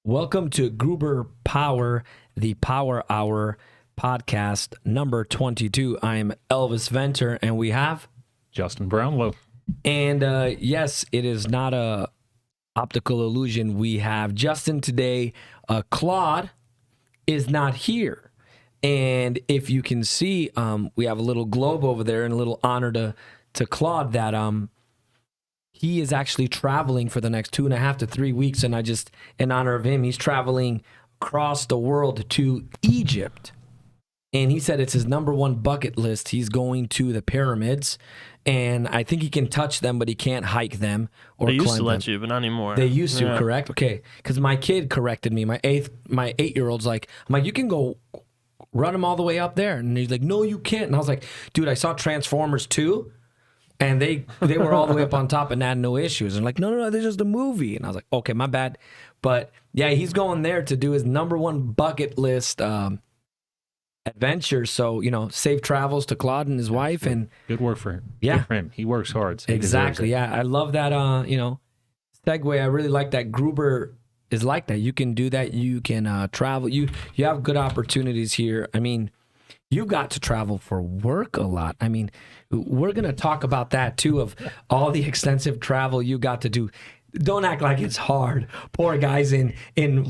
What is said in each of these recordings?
Welcome to Gruber Power, the Power Hour podcast number 22. I am Elvis Venter, and we have Justin Brownlow. And yes, it is not a optical illusion. We have Justin today. Claude is not here. And if you can see, we have a little globe over there and a little honor to Claude that he is actually traveling for the next 2.5 to 3 weeks. And I just, in honor of him, he's traveling across the world to Egypt. And he said it's his number one bucket list. He's going to the pyramids. And I think he can touch them, but he can't hike them or They used climb to let them. you, but not anymore. They used to, Yeah. correct? Okay, because my kid corrected me. My 8-year-old's like, I'm like, you can go run him all the way up there. And he's like, no, you can't. And I was like, dude, I saw Transformers 2, and they were all the way up on top and had no issues. And like, no, they're just a movie. And I was like, okay, my bad. But yeah, he's going there to do his number one bucket list adventure. So, safe travels to Claude and his wife. And Good work for him. Yeah. Good for him. He works hard. So he exactly. deserves it. Yeah, I love that. Segue. I really like that. Gruber is like that. You can do that. You can travel. You have good opportunities here. I mean, you got to travel for work a lot. I mean, we're gonna talk about that too, of all the extensive travel you got to do. Don't act like it's hard. Poor guys in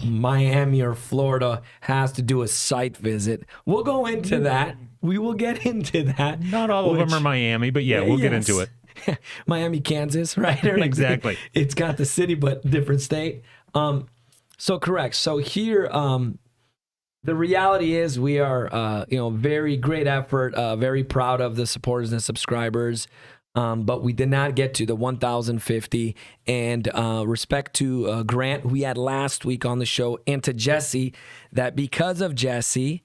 Miami or Florida has to do a site visit. We'll go into that. We will get into that. Not all of them are Miami, but yeah, we'll get Yes. into it. Miami, Kansas, right? Or like Exactly. It's got the city, but different state. So correct. So here, the reality is we are, very great effort, very proud of the supporters and subscribers. But we did not get to the 1,050. And respect to Grant, who we had last week on the show, and to Jesse, that because of Jesse,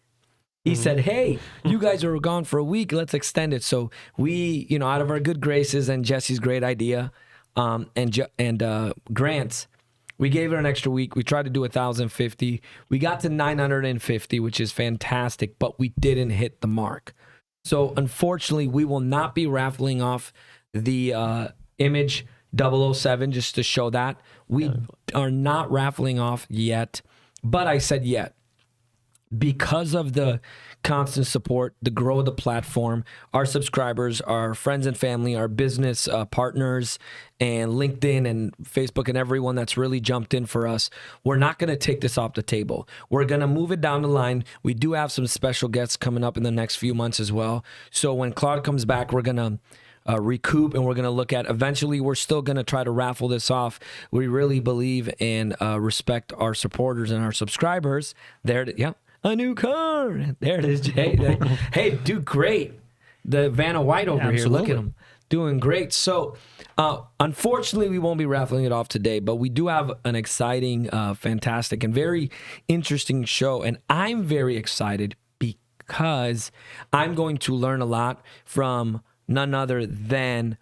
he said, hey, you guys are gone for a week. Let's extend it. So we, out of our good graces and Jesse's great idea and Grant's, we gave it an extra week. We tried to do 1,050. We got to 950, which is fantastic, but we didn't hit the mark. So unfortunately, we will not be raffling off the image 007 just to show that. We are not raffling off yet, but I said yet. Because of the constant support, the grow of the platform, our subscribers, our friends and family, our business partners, and LinkedIn and Facebook and everyone that's really jumped in for us, we're not going to take this off the table. We're going to move it down the line. We do have some special guests coming up in the next few months as well. So when Claude comes back, we're going to recoup, and we're going to look at, eventually we're still going to try to raffle this off. We really believe and respect our supporters and our subscribers. A new car. There it is, Jay. Hey, do great. The Vanna White over here. Look at him. Doing great. So, unfortunately, we won't be raffling it off today, but we do have an exciting, fantastic, and very interesting show. And I'm very excited because I'm going to learn a lot from none other than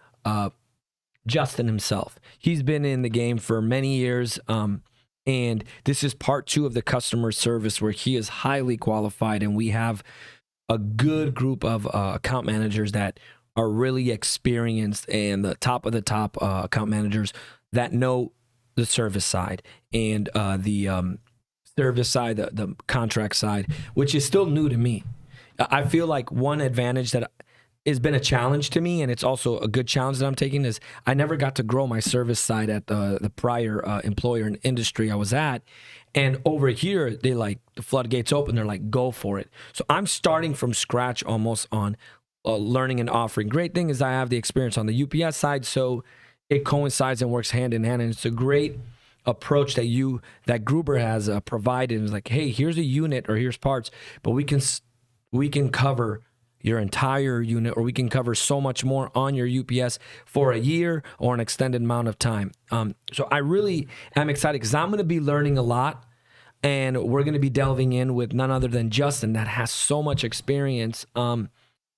Justin himself. He's been in the game for many years. And this is part 2 of the customer service, where he is highly qualified, and we have a good group of account managers that are really experienced, and the top of the top account managers that know the service side and the service side, the contract side, which is still new to me. I feel like one advantage that has been a challenge to me, and it's also a good challenge that I'm taking, is I never got to grow my service side at the prior employer and industry I was at. And over here, they the floodgates open. They're like, go for it. So I'm starting from scratch almost on learning and offering. Great thing is I have the experience on the UPS side, so it coincides and works hand in hand. And it's a great approach that Gruber has provided. It's like, hey, here's a unit or here's parts, but we can cover your entire unit, or we can cover so much more on your UPS for a year or an extended amount of time. So I really am excited because I'm going to be learning a lot, and we're going to be delving in with none other than Justin that has so much experience. We're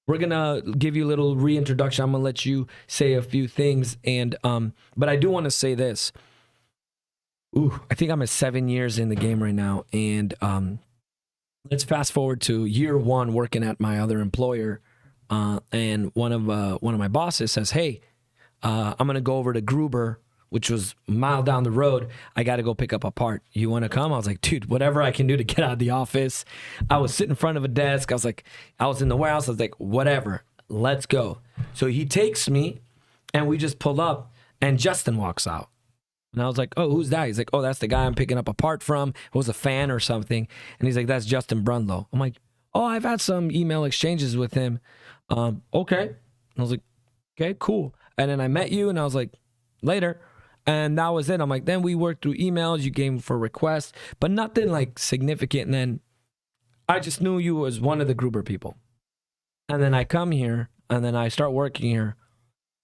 going to give you a little reintroduction. I'm going to let you say a few things. And but I do want to say this. I think I'm at 7 years in the game right now. And let's fast forward to year 1 working at my other employer, and one of my bosses says, "Hey, I'm going to go over to Gruber which was a mile down the road. I got to go pick up a part. You want to come? I was like, dude, whatever I can do to get out of the office. I was sitting in front of a desk. I was in the warehouse. I was like, whatever, let's go. So he takes me and we just pull up and Justin walks out. And I was like, oh, who's that? He's like, oh, that's the guy I'm picking up a part from. It was a fan or something. And he's like, that's Justin Brunlow. I'm like, oh, I've had some email exchanges with him. Okay. And I was like, okay, cool. And then I met you and I was like, later. And that was it. I'm like, then we worked through emails. You came for requests, but nothing like significant. And then I just knew you as one of the Gruber people. And then I come here and then I start working here.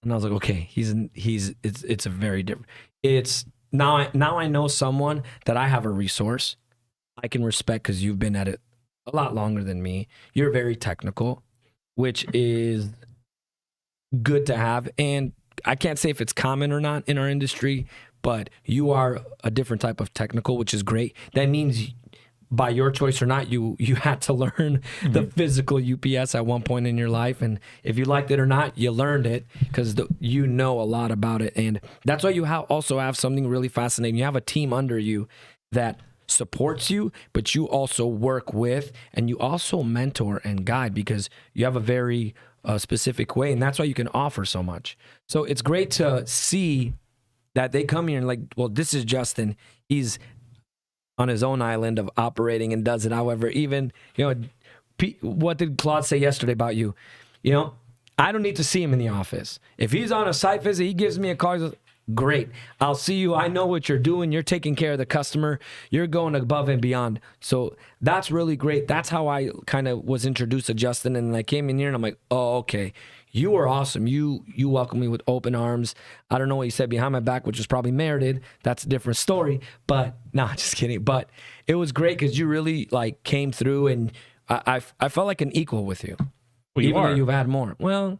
And I was like, okay, it's a very different, it's now I know someone that I have a resource I can respect because you've been at it a lot longer than me. You're very technical, which is good to have. And I can't say if it's common or not in our industry, but you are a different type of technical, which is great. That means by your choice or not, you had to learn the physical UPS at one point in your life. And if you liked it or not, you learned it because you know a lot about it. And that's why you also have something really fascinating. You have a team under you that supports you, but you also work with and you also mentor and guide because you have a very specific way. And that's why you can offer so much. So it's great to see that they come here and like, well, this is Justin. He's on his own island of operating and does it. However, even, what did Claude say yesterday about you? I don't need to see him in the office. If he's on a site visit, he gives me a call. He goes, great. I'll see you. I know what you're doing. You're taking care of the customer. You're going above and beyond. So that's really great. That's how I kind of was introduced to Justin. And I came in here and I'm like, oh, okay. You were awesome. You welcomed me with open arms. I don't know what you said behind my back, which was probably merited. That's a different story. But no, just kidding. But it was great because you really like came through, and I felt like an equal with you. Well, even though you've had more. Well,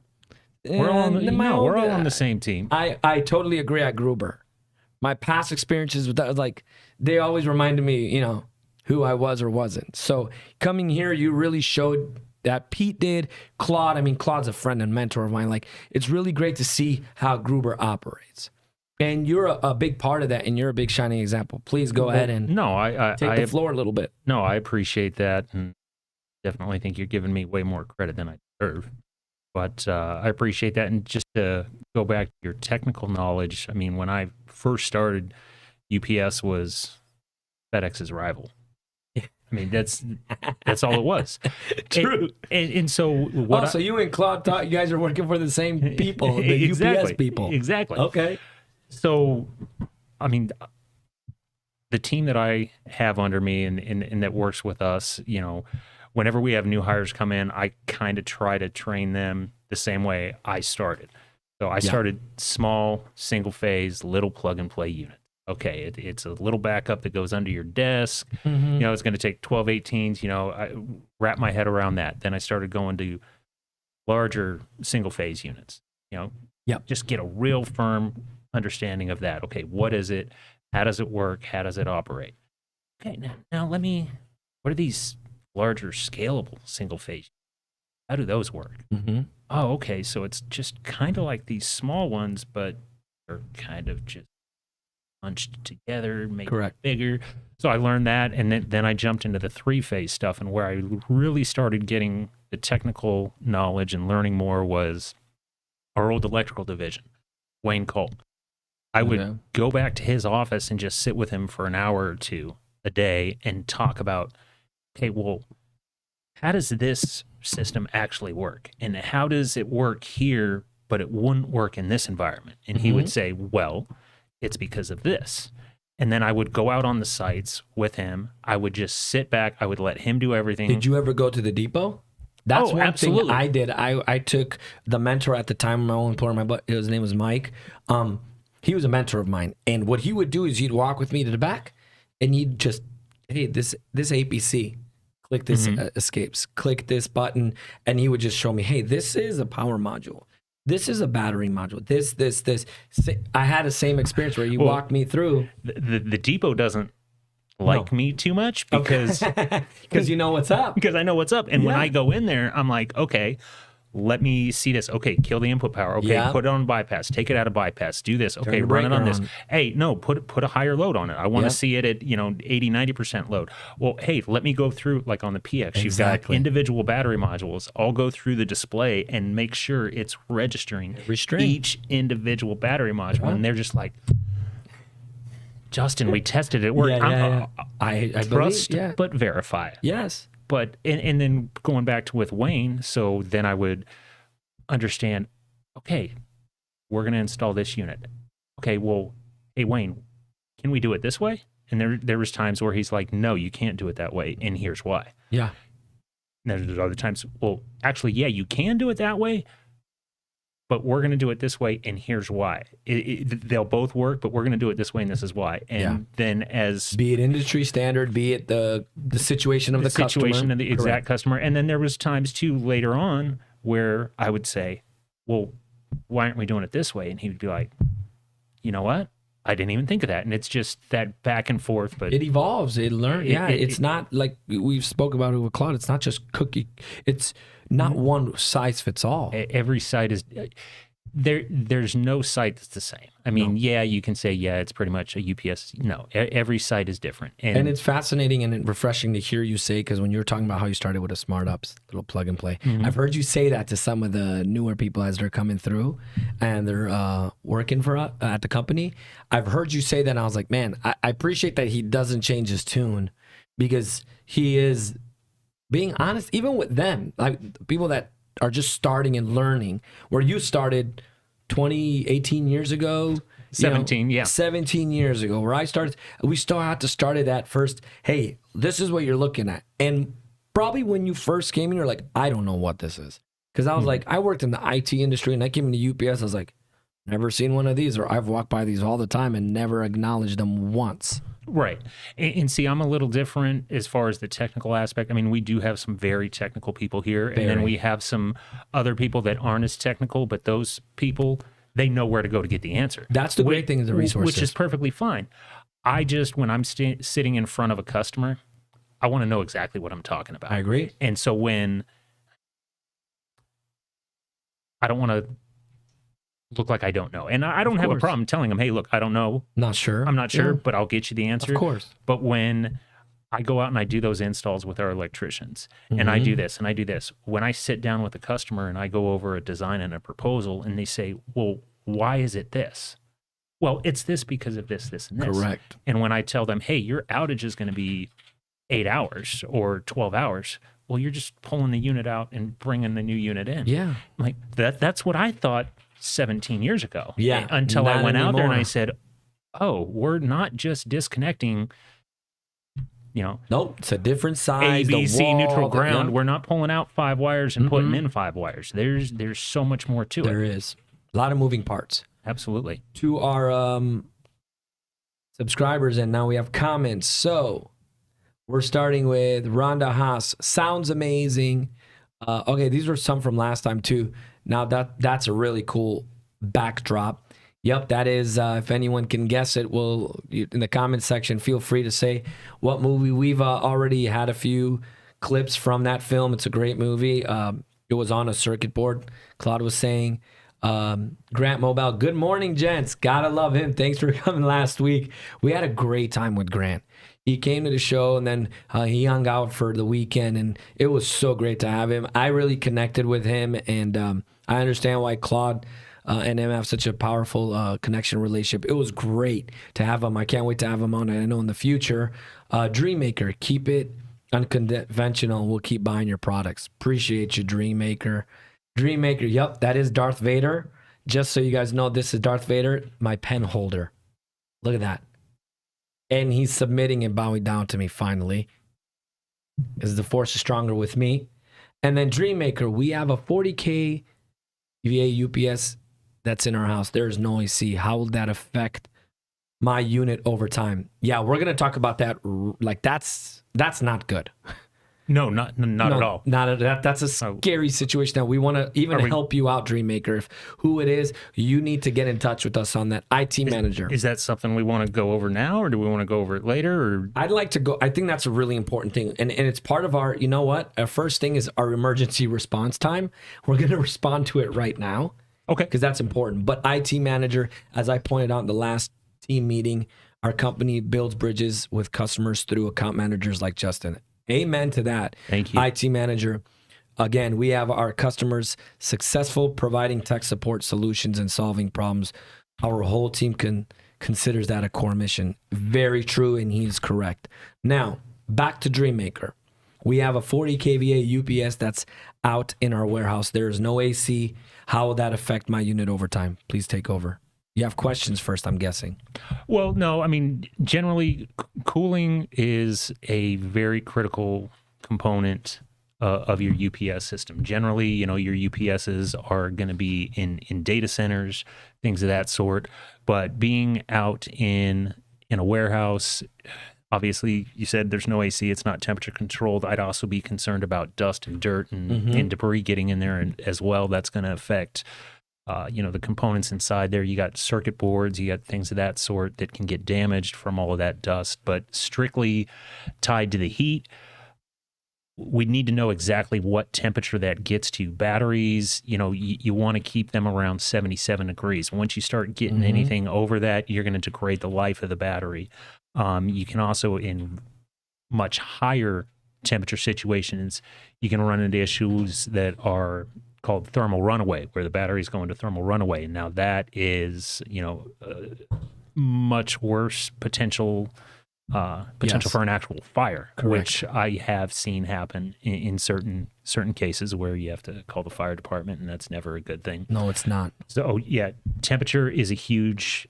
we're all on the same team. I totally agree at Gruber. My past experiences with that, like, they always reminded me, who I was or wasn't. So coming here, you really showed that. Pete did. Claude, Claude's a friend and mentor of mine. Like, it's really great to see how Gruber operates. And you're a big part of that, and you're a big shining example. Please go ahead and take the floor a little bit. No, I appreciate that, and definitely think you're giving me way more credit than I deserve. But I appreciate that. And just to go back to your technical knowledge, when I first started, UPS was FedEx's rival. That's all it was. True. And so so you and Claude thought you guys are working for the same people, the exactly, UPS people. Exactly. Okay. So, the team that I have under me and that works with us, whenever we have new hires come in, I kind of try to train them the same way I started. So I started small, single phase, little plug and play unit. Okay, it's a little backup that goes under your desk. Mm-hmm. It's going to take 12, 18s. I wrap my head around that. Then I started going to larger single phase units. Just get a real firm understanding of that. Okay, what is it? How does it work? How does it operate? Okay, now what are these larger scalable single phase? How do those work? Mm-hmm. Oh, okay, so it's just kind of like these small ones, but they're kind of just bunched together, make it bigger. So I learned that, and then I jumped into the three-phase stuff, and where I really started getting the technical knowledge and learning more was our old electrical division, 𝐓𝐢𝐦𝐞. I would go back to his office and just sit with him for an hour or two a day and talk about, okay, well, how does this system actually work? And how does it work here, but it wouldn't work in this environment? And he would say, well, it's because of this. And then I would go out on the sites with him. I would just sit back. I would let him do everything. Did you ever go to the depot? That's one absolutely. thing I did. I took the mentor at the time, my own employer, his name was Mike. He was a mentor of mine. And what he would do is he'd walk with me to the back and he'd just, hey, this APC, click this escapes, click this button. And he would just show me, hey, this is a power module. This is a battery module. This. I had the same experience where you walked me through. The depot doesn't like me too much because you know what's up. Because I know what's up. And when I go in there, I'm like, okay, let me see this. Okay, kill the input power. Okay, Yeah. put it on bypass. Take it out of bypass. Do this. Okay, the run it on breaker this. on. Hey, no, put a higher load on it. I want to Yeah. see it at 80, 90% load. Well, hey, let me go through like on the PX. You've got Exactly. individual battery modules. I'll go through the display and make sure it's registering each individual battery module. And they're just like, Justin, we tested it. It worked. I Trust, believe, but verify. Yes. But and then going back to with Wayne, so then I would understand, okay, we're going to install this unit. Okay, well, hey, Wayne, can we do it this way? And there was times where he's like, no, you can't do it that way, and here's why. Yeah. And there's other times, well, actually, yeah, you can do it that way, but we're going to do it this way, and here's why. They'll both work, but we're going to do it this way, and this is why. And then as... Be it industry standard, be it the situation of the customer. Situation of the exact customer. And then there was times, too, later on where I would say, well, why aren't we doing it this way? And he would be like, you know what? I didn't even think of that. And it's just that back and forth. But it evolves. It learns. It's not like we've spoke about it with Claude. It's not just cookie. It's not one size fits all. Every site is... There's no site that's the same. I mean, yeah, you can say, yeah, it's pretty much a UPS. No, every site is different. And it's fascinating and refreshing to hear you say, because when you were talking about how you started with a Smart Ups, little plug and play, I've heard you say that to some of the newer people as they're coming through and they're working for at the company. I've heard you say that, and I was like, man, I appreciate that he doesn't change his tune, because he is being honest, even with them, like people that are just starting and learning, where you started 18 years ago. 17, 17 years ago, where I started, we still had to start it at first. Hey, this is what you're looking at. And probably when you first came in, you're like, I don't know what this is. Because I was like, I worked in the IT industry and I came into UPS. I was like, never seen one of these, or I've walked by these all the time and never acknowledged them once. Right. And see, I'm a little different as far as the technical aspect. I mean, we do have some very technical people here, and then we have some other people that aren't as technical, but those people, they know where to go to get the answer. That's the great thing is the resources. Which is perfectly fine. I just, when I'm sitting in front of a customer, I want to know exactly what I'm talking about. I agree. And so when I don't want to look like I don't know. And I don't have a problem telling them, hey, look, I don't know. Not sure. I'm not sure, but I'll get you the answer. Of course. But when I go out and I do those installs with our electricians, and I do this and I do this, when I sit down with a customer and I go over a design and a proposal, and they say, well, why is it this? Well, it's this because of this, this, and this. Correct. And when I tell them, hey, your outage is going to be 8 hours or 12 hours, well, you're just pulling the unit out and bringing the new unit in. Yeah. Like that's what I thought 17 years ago. Yeah. Until I went out there and I said, oh, we're not just disconnecting, Nope, it's a different size. ABC neutral ground. We're not pulling out 5 wires and putting in 5 wires. There's so much more to it. There is a lot of moving parts. Absolutely. To our subscribers, and now we have comments. So we're starting with Rhonda Haas. Sounds amazing. Okay, these were some from last time too. Now that's a really cool backdrop. Yep, that is, if anyone can guess it, in the comments section, feel free to say what movie. We've already had a few clips from that film. It's a great movie. It was on a circuit board. Claude was saying, Grant Mobile, good morning, gents. Gotta love him. Thanks for coming last week. We had a great time with Grant. He came to the show, and then he hung out for the weekend, and it was so great to have him. I really connected with him, and I understand why Claude and him have such a powerful connection relationship. It was great to have him. I can't wait to have him on. I know in the future. Dreammaker, keep it unconventional. We'll keep buying your products. Appreciate you, Dreammaker. Dreammaker, yep, that is Darth Vader. Just so you guys know, this is Darth Vader, my pen holder. Look at that. And he's submitting and bowing down to me finally, because the force is stronger with me. And then Dreammaker, we have a 40K VA UPS that's in our house. There is no AC. How will that affect my unit over time? Yeah, we're going to talk about that. Like, that's not good. No, not at all. That's a scary situation. Now we want to even help you out, Dreammaker. If who it is, you need to get in touch with us on that IT manager. Is that something we want to go over now, or do we want to go over it later? Or I'd like to go. I think that's a really important thing, and it's part of our. You know what? Our first thing is our emergency response time. We're going to respond to it right now. Okay, because that's important. But IT manager, as I pointed out in the last team meeting, our company builds bridges with customers through account managers like Justin. Amen to that. Thank you. IT manager. Again, we have our customers successful providing tech support solutions and solving problems. Our whole team considers that a core mission. Very true, and he's correct. Now, back to Dreammaker. We have a 40 kVA UPS that's out in our warehouse. There is no AC. How will that affect my unit over time? Please take over. You have questions first, I'm guessing. Well, no, I mean, generally, cooling is a very critical component of your UPS system. Generally, your UPSs are going to be in data centers, things of that sort. But being out in a warehouse, obviously, you said there's no AC, it's not temperature controlled. I'd also be concerned about dust and dirt and debris getting in there as well. That's going to affect the components inside there. You got circuit boards, you got things of that sort that can get damaged from all of that dust. But strictly tied to the heat, we need to know exactly what temperature that gets to. Batteries, you want to keep them around 77 degrees. Once you start getting anything over that, you're going to degrade the life of the battery. You can also, in much higher temperature situations, you can run into issues that are called thermal runaway, where the batteries go into thermal runaway. And now that is, much worse potential for an actual fire, Correct. which I have seen happen in certain cases where you have to call the fire department, and that's never a good thing. No, it's not. So yeah, temperature is a huge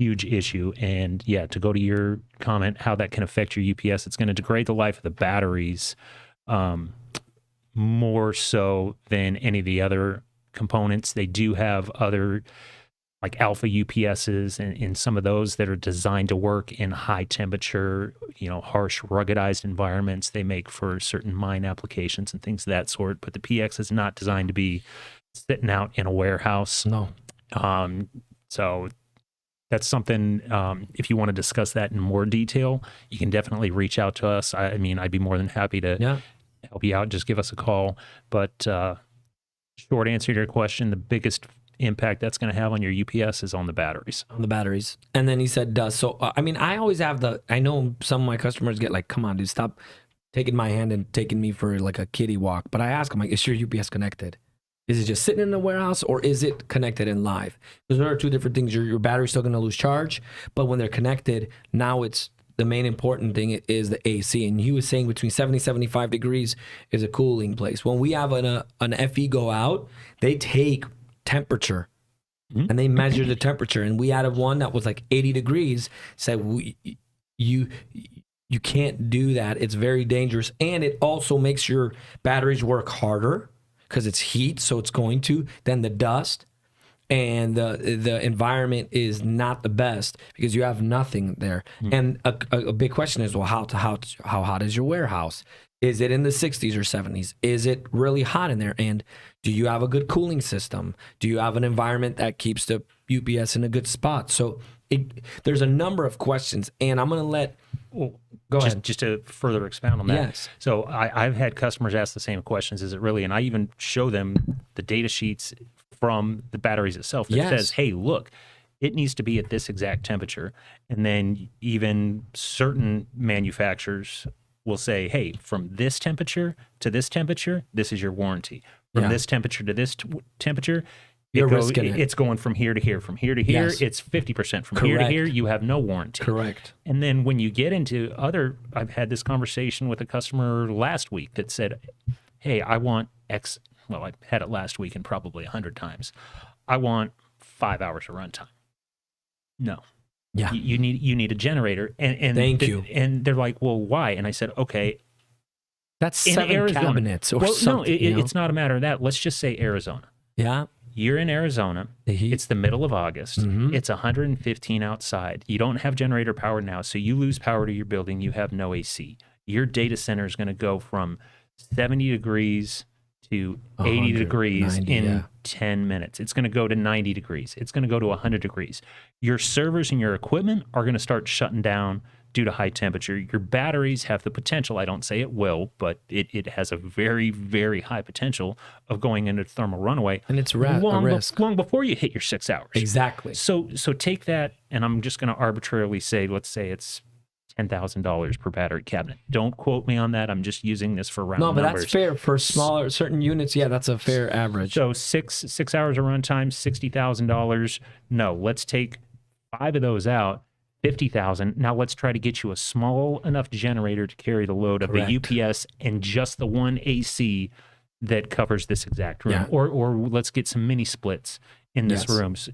issue. And yeah, to go to your comment, how that can affect your UPS, it's going to degrade the life of the batteries more so than any of the other components. They do have other like alpha UPSs and some of those that are designed to work in high temperature, harsh, ruggedized environments. They make for certain mine applications and things of that sort. But the PX is not designed to be sitting out in a warehouse. No. So that's something, if you want to discuss that in more detail, you can definitely reach out to us. I mean, I'd be more than happy to help you out. Just give us a call. But short answer to your question, the biggest impact that's going to have on your UPS is on the batteries. On the batteries. And then he said dust. So, I mean, I always have I know some of my customers get like, come on, dude, stop taking my hand and taking me for like a kiddie walk. But I ask them, like, is your UPS connected? Is it just sitting in the warehouse, or is it connected and live? Because there are two different things. Your battery's still going to lose charge, but when they're connected, now it's the main important thing is the AC. And he was saying between 70 and 75 degrees is a cooling place. When we have an FE go out, they take temperature and they measure the temperature. And we had one that was like 80 degrees, said, you can't do that. It's very dangerous. And it also makes your batteries work harder because it's heat, so it's going to, then the dust. And the environment is not the best because you have nothing there. And a big question is, well, how hot is your warehouse? Is it in the 60s or 70s? Is it really hot in there? And do you have a good cooling system? Do you have an environment that keeps the UPS in a good spot? So there's a number of questions, and I'm going to let... Go ahead. Just to further expound on that. Yes. So I've had customers ask the same questions. Is it really? And I even show them the data sheets from the batteries itself that says, hey, look, it needs to be at this exact temperature. And then even certain manufacturers will say, hey, from this temperature to this temperature, this is your warranty. From this temperature to this temperature, it's going from here to here. From here to here, it's 50%. From here to here, you have no warranty. Correct. And then when you get into I've had this conversation with a customer last week that said, hey, I want X. Well, I had it last week and probably 100 times. I want 5 hours of runtime. No. Yeah. You need a generator. And Thank you. And they're like, well, why? And I said, okay. That's 7 cabinets or something. No, it's not a matter of that. Let's just say Arizona. Yeah. You're in Arizona. It's the middle of August. It's 115 outside. You don't have generator power now, so you lose power to your building. You have no AC. Your data center is going to go from 70 degrees to 80 100, degrees 90, in yeah. 10 minutes. It's going to go to 90 degrees. It's going to go to 100 degrees. Your servers and your equipment are going to start shutting down due to high temperature. Your batteries have the potential, I don't say it will, but it has a very, very high potential of going into thermal runaway. And it's a risk. Long before you hit your 6 hours. Exactly. So take that, and I'm just going to arbitrarily say, let's say it's $10,000 per battery cabinet. Don't quote me on that. I'm just using this for round numbers. No, but that's fair for smaller certain units. Yeah, that's a fair average. So six hours of runtime, $60,000. No, let's take 5 of those out, $50,000. Now let's try to get you a small enough generator to carry the load of the UPS and just the one AC that covers this exact room. Yeah. Or let's get some mini splits in this room. So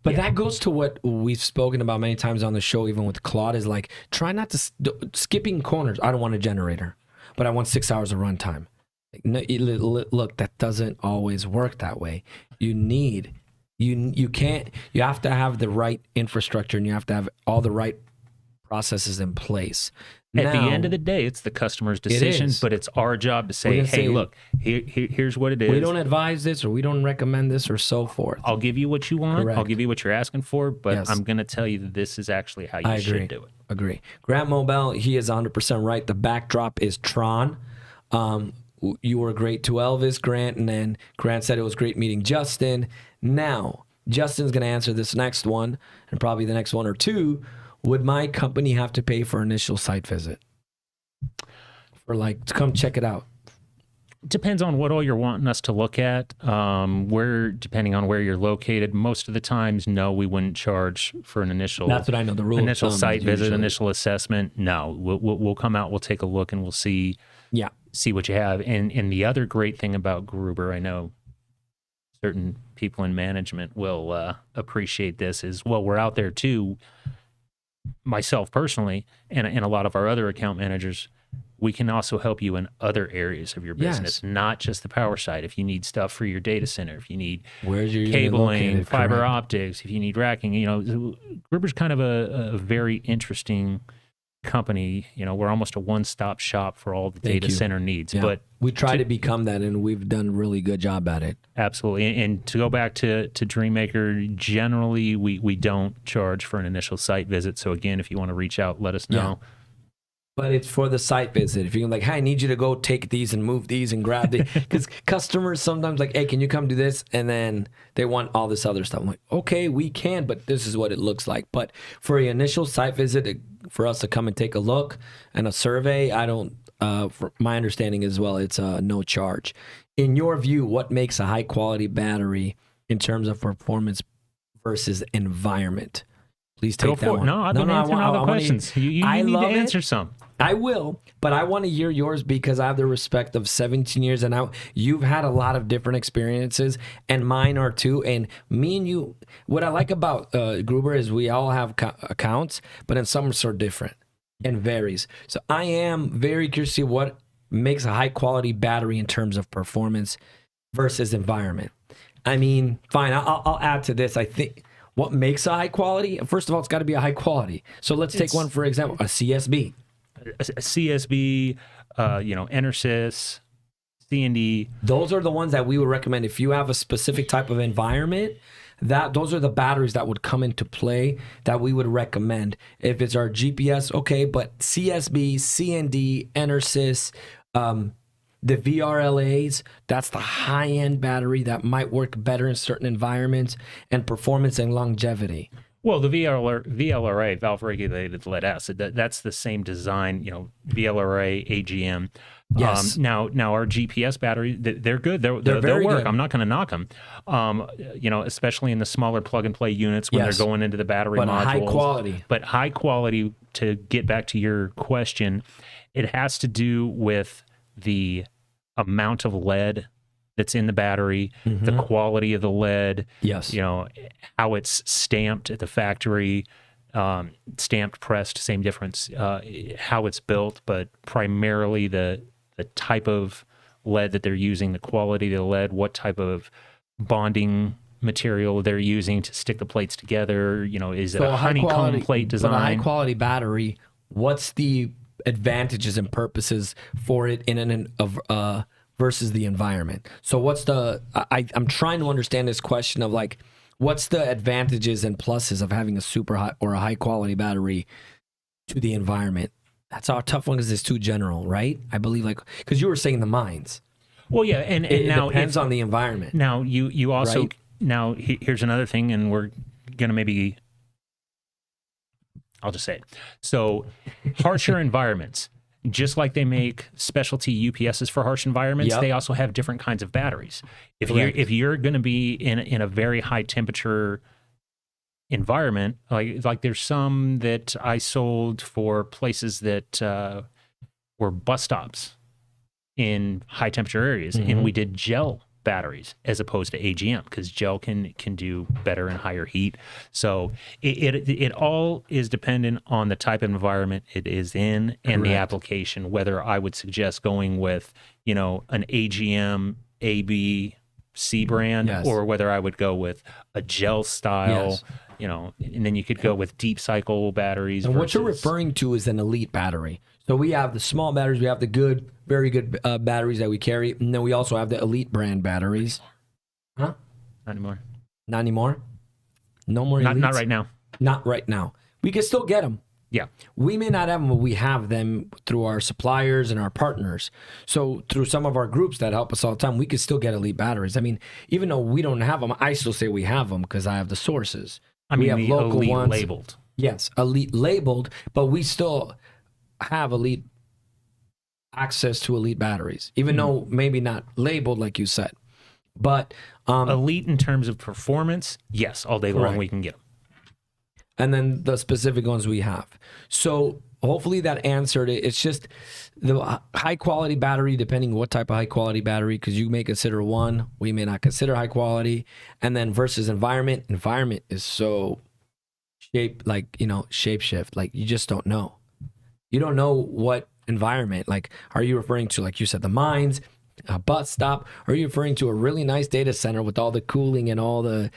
But that goes to what we've spoken about many times on the show, even with Claude, is like, try not to skipping corners. I don't want a generator, but I want 6 hours of runtime. Like, no, look, that doesn't always work that way. You can't, you have to have the right infrastructure, and you have to have all the right processes in place. At the end of the day, it's the customer's decision, but it's our job to say, hey, look, here's what it is. We don't advise this, or we don't recommend this, or so forth. I'll give you what you want. Correct. I'll give you what you're asking for, but I'm going to tell you that this is actually how you should do it. Agree. Grant Mobile, he is 100% right. The backdrop is Tron. You were great to Elvis, Grant, and then Grant said it was great meeting Justin. Now, Justin's going to answer this next one, and probably the next one or two. Would my company have to pay for initial site visit? For like, to come check it out? Depends on what all you're wanting us to look at. Depending on where you're located, most of the times, no, we wouldn't charge for an initial. That's what I know. The rule. Initial site visit, initial assessment. No, we'll come out, we'll take a look, and we'll see. Yeah. See what you have. And the other great thing about Gruber, I know certain people in management will appreciate this, is, well, we're out there too. Myself personally, and a lot of our other account managers, we can also help you in other areas of your business, not just the power side. If you need stuff for your data center, if you need cabling, fiber optics, if you need racking, Gruber's kind of a very interesting company. We're almost a one-stop shop for all the data center needs. Yeah. But we try to become that, and we've done a really good job at it. Absolutely. And to go back to Dreammaker, generally we don't charge for an initial site visit. So again, if you want to reach out, let us know. Yeah. But it's for the site visit. If you're like, hey, I need you to go take these and move these and grab these. Because customers sometimes like, hey, can you come do this? And then they want all this other stuff. I'm like, okay, we can, but this is what it looks like. But for the initial site visit, for us to come and take a look and a survey, I don't, for my understanding as well, it's no charge. In your view, what makes a high quality battery in terms of performance versus environment? Please take that one. No, I've been answering all the questions. You need to answer some. I will, but I want to hear yours because I have the respect of 17 years, and you've had a lot of different experiences, and mine are too. And me and you, what I like about Gruber is we all have accounts, but in some are different and varies. So I am very curious to see what makes a high quality battery in terms of performance versus environment. I mean, fine, I'll add to this. I think what makes a high quality, first of all, it's got to be a high quality. So let's take one, for example, a CSB. A CSB, EnerSys, C&D. Those are the ones that we would recommend. If you have a specific type of environment, those are the batteries that would come into play that we would recommend. If it's our GPS, okay, but CSB, C&D, EnerSys, the VRLAs, that's the high-end battery that might work better in certain environments, and performance and longevity. Well, the VLRA, valve-regulated lead acid, that's the same design, VLRA, AGM. Yes. Now our GPS battery, they're good. They'll very work. good. I'm not going to knock them. Especially in the smaller plug-and-play units when they're going into the battery modules. High quality. But high quality, to get back to your question, it has to do with the amount of lead that's in the battery, the quality of the lead, how it's stamped at the factory, stamped, pressed, same difference, how it's built, but primarily the type of lead that they're using, the quality of the lead, what type of bonding material they're using to stick the plates together. Is it a honeycomb plate design? But a high quality battery, what's the advantages and purposes for it in an versus the environment. So what's I'm trying to understand this question of like, what's the advantages and pluses of having a super high or a high quality battery to the environment? That's our tough one because it's too general, right? I believe like, because you were saying the mines. Well, yeah, and It now depends on the environment. Now you also Right? now here's another thing, and we're gonna maybe I'll just say it. So harsher environments, just like they make specialty UPSs for harsh environments, Yep. they also have different kinds of batteries. Correct. If you're going to be in a very high temperature environment, like there's some that I sold for places that were bus stops in high temperature areas, and we did gel batteries as opposed to AGM because gel can do better in higher heat. So it all is dependent on the type of environment it is in and the Correct. application, whether I would suggest going with, you know, an AGM AB C brand Yes. or whether I would go with a gel style, Yes. you know, and then you could go with deep cycle batteries. And what you're versus- referring to is an elite battery. So we have the small batteries, we have the good, very good batteries that we carry, and then we also have the elite brand batteries. Huh? Not anymore. Not anymore? No more Not elites? right now. Not right now. We can still get them. Yeah. We may not have them, but we have them through our suppliers and our partners. So through some of our groups that help us all the time, we can still get elite batteries. I mean, even though we don't have them, I still say we have them because I have the sources. I we mean, have the local elite ones. labeled. Yes, elite labeled, but we still have elite access to elite batteries, even though maybe not labeled like you said. But Elite in terms of performance, yes, all day long Correct. we can get them. and then the specific ones we have. So hopefully that answered it. It's just the high quality battery, depending what type of high quality battery, because you may consider one, we may not consider high quality, and then versus environment. Environment is so shape shift. Like you just don't know. You don't know what environment. Like, are you referring to, like you said, the mines, a bus stop? Or are you referring to a really nice data center with all the cooling and all the,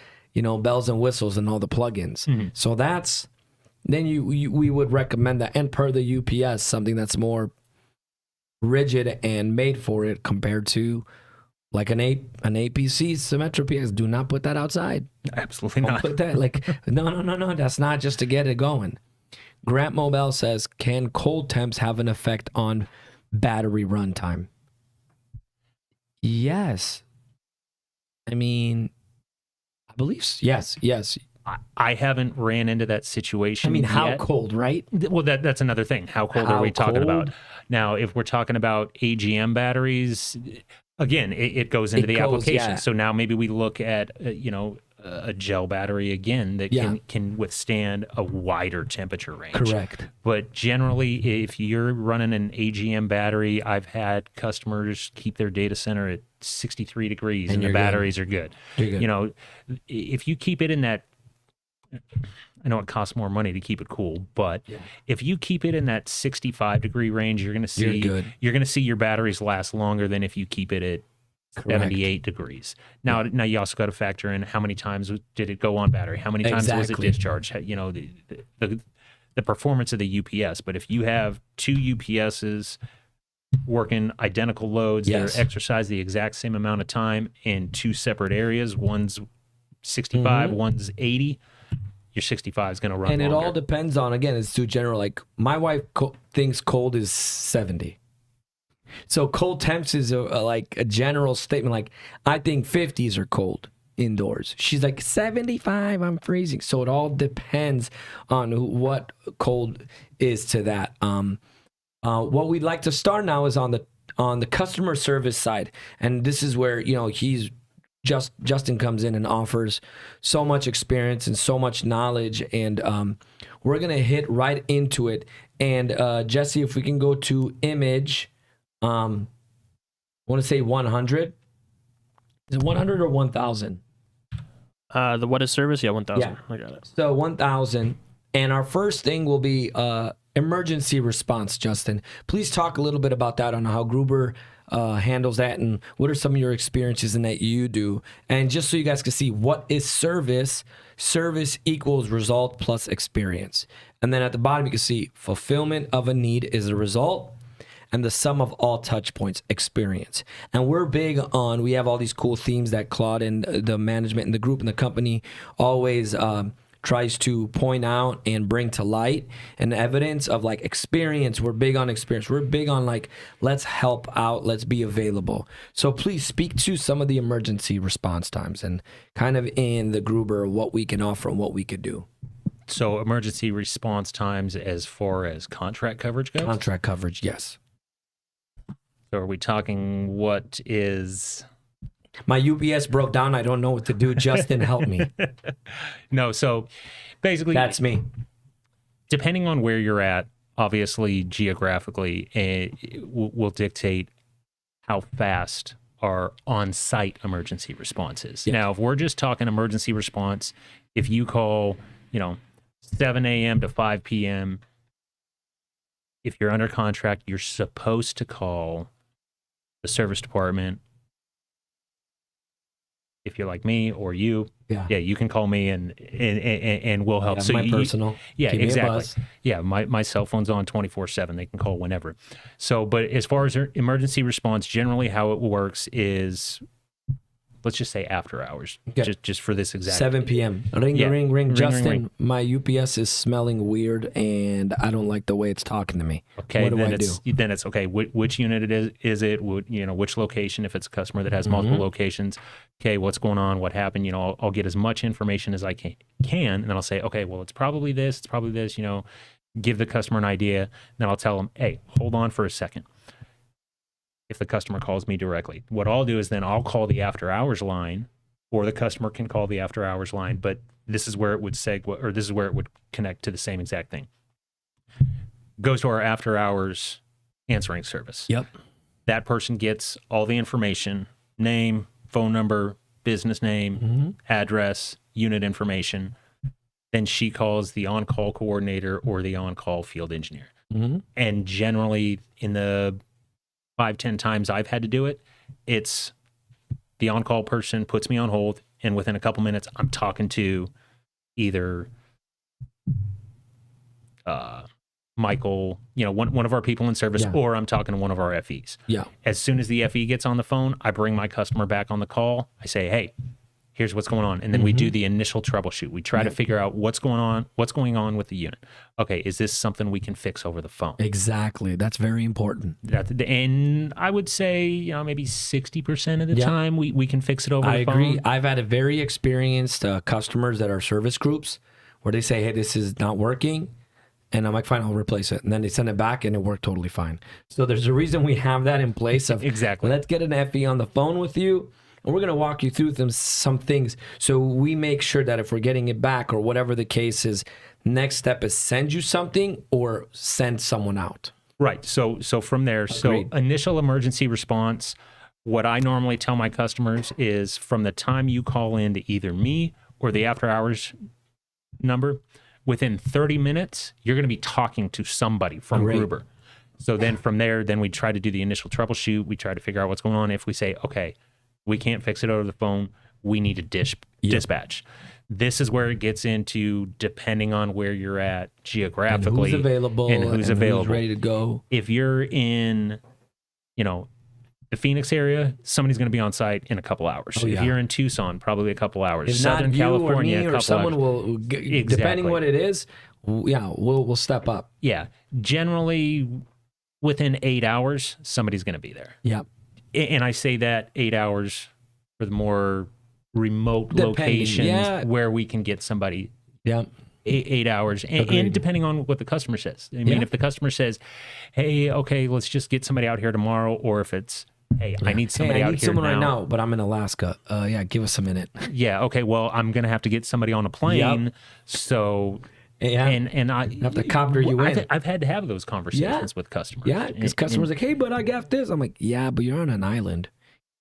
bells and whistles and all the plugins? So that's, then we would recommend that. And per the UPS, something that's more rigid and made for it compared to like an APC Symmetra PS. Do not put that outside. Absolutely Don't not. put that like, no. That's not just to get it going. Grant Mobile says, can cold temps have an effect on battery runtime? Yes. I mean, I believe yes. I haven't ran into that situation. I mean, how yet. cold, right? Well, that's another thing. How cold How are we talking about? cold? Now, if we're talking about AGM batteries, again, it goes into It the goes, application. yeah. So now maybe we look at a gel battery again that Yeah. can withstand a wider temperature range. Correct. But generally, if you're running an AGM battery, I've had customers keep their data center at 63 degrees and the you're good. batteries are good. You're good. You know, if you keep it in that, I know it costs more money to keep it cool, but if you keep it in that 65-degree range, you're going to see You're good. going to see your batteries last longer than if you keep it at 78 degrees. Now you also got to factor in how many times did it go on battery? How many times was it Exactly. discharged? The performance of the UPS. But if you have two UPSs working identical loads Yes. that are exercised the exact same amount of time in two separate areas, one's 65, one's 80, your 65 is going to run And it longer. all depends on, again, it's too general. Like my wife thinks cold is 70. So cold temps is like a general statement. Like I think 50s are cold indoors. She's like 75, I'm freezing. So it all depends on what cold is to that. What we'd like to start now is on the customer service side, and this is where Justin comes in and offers so much experience and so much knowledge, and we're gonna hit right into it. And Jesse, if we can go to image, I want to say 100. Is it 100 or 1,000? The what is service? Yeah, 1,000. Yeah. I got it. So 1,000, and our first thing will be emergency response, Justin. Please talk a little bit about that on how Gruber handles that, and what are some of your experiences in that you do. And just so you guys can see, what is service? Service equals result plus experience. And then at the bottom, you can see fulfillment of a need is a result, and the sum of all touch points, experience. And we're big on, we have all these cool themes that Claude and the management and the group and the company always tries to point out and bring to light, and evidence of like experience. We're big on experience. We're big on like, let's help out, let's be available. So please speak to some of the emergency response times and kind of in the Gruber, what we can offer and what we could do. So emergency response times as far as contract coverage goes? Contract coverage, yes. So are we talking what is... My UPS broke down. I don't know what to do. Justin, help me. No, so basically... That's me. Depending on where you're at, obviously geographically, will dictate how fast our on-site emergency response is. Yeah. Now, if we're just talking emergency response, if you call, 7 a.m. to 5 p.m., if you're under contract, you're supposed to call the service department. If you're like me or you, you can call me and we'll help. Yeah, so my personal. Yeah, Give me a exactly. buzz. Yeah, my cell phone's on 24/7. They can call whenever. So, but as far as emergency response, generally how it works is, let's just say after hours, Okay. just for this exact 7 p.m. Ring, Yeah. ring, ring. Justin, ring. my UPS is smelling weird, and I don't like the way it's talking to me. Okay, what do then I do? Then it's okay. Which unit it is it? Which location? If it's a customer that has multiple locations, okay, what's going on? What happened? I'll get as much information as I can, and then I'll say, okay, well, it's probably this. It's probably this. Give the customer an idea. Then I'll tell them, hey, hold on for a second. If the customer calls me directly, what I'll do is then I'll call the after hours line, or the customer can call the after hours line. But this is where it would segue, or this is where it would connect to the same exact thing. Goes to our after hours answering service. Yep. That person gets all the information, name, phone number, business name, address, unit information. Then she calls the on-call coordinator or the on-call field engineer. And generally in the 5-10 times I've had to do it, it's the on-call person puts me on hold, and within a couple minutes, I'm talking to either Michael, one of our people in service, or I'm talking to one of our FEs. Yeah. As soon as the FE gets on the phone, I bring my customer back on the call. I say, hey, here's what's going on. And then we do the initial troubleshoot. We try to figure out what's going on with the unit. Okay, is this something we can fix over the phone? Exactly. That's very important. And I would say, maybe 60% of the time we can fix it over the phone. I agree. I've had a very experienced customers that are service groups where they say, hey, this is not working. And I'm like, fine, I'll replace it. And then they send it back and it worked totally fine. So there's a reason we have that in place of, exactly. Let's get an FE on the phone with you. And we're going to walk you through some things, so we make sure that if we're getting it back or whatever the case is, next step is send you something or send someone out. Right. So from there, Agreed. So initial emergency response, what I normally tell my customers is from the time you call in to either me or the after hours number, within 30 minutes, you're going to be talking to somebody from Gruber. So then from there, then we try to do the initial troubleshoot. We try to figure out what's going on. If we say, okay, we can't fix it over the phone, we need to dispatch. This is where it gets into, depending on where you're at geographically. And who's available. And who's available. Who's ready to go. If you're in, the Phoenix area, somebody's going to be on site in a couple hours. If you're in Tucson, probably a couple hours. If Southern not you California, or me a couple or someone hours. will, depending what it is, we'll step up. Yeah. Generally, within 8 hours, somebody's going to be there. Yeah. And I say that 8 hours for the more remote locations where we can get somebody 8 hours. And depending on what the customer says. I mean, if the customer says, hey, okay, let's just get somebody out here tomorrow, or if it's, hey, I need somebody out here someone now. right now, but I'm in Alaska. Give us a minute. Yeah, okay, well, I'm going to have to get somebody on a plane. So... Yeah, and I have to copter you in. I've had to have those conversations with customers. Yeah, because customers are like, hey, but I got this. I'm like, yeah, but you're on an island.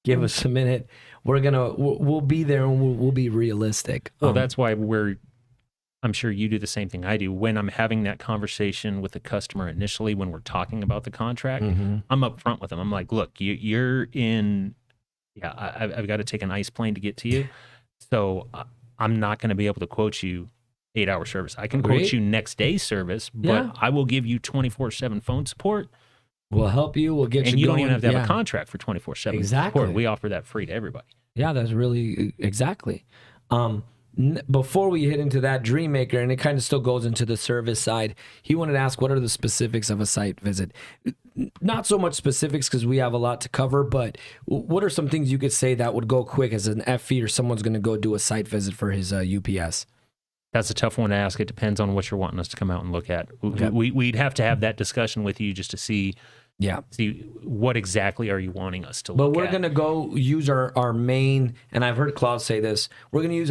Give us a minute. We'll be there and we'll be realistic. Well, that's why we're I'm sure you do the same thing I do. When I'm having that conversation with the customer initially, when we're talking about the contract, I'm upfront with them. I'm like, look, you're in, I've got to take an ice plane to get to you. So I'm not going to be able to quote you 8-hour service. I can quote you next day service, but I will give you 24/7 phone support. We'll help you. We'll get you. And you going. don't even have to have a contract for 24/7 support. We offer that free to everybody. Yeah, that's really exactly. Before we hit into that dream maker, and it kind of still goes into the service side, he wanted to ask, what are the specifics of a site visit? Not so much specifics because we have a lot to cover, but what are some things you could say that would go quick as an FE or someone's going to go do a site visit for his UPS? That's a tough one to ask. It depends on what you're wanting us to come out and look at. Okay. We'd have to have that discussion with you just to see what exactly are you wanting us to look at. But we're going to go use our main, and I've heard Claude say this, we're going to use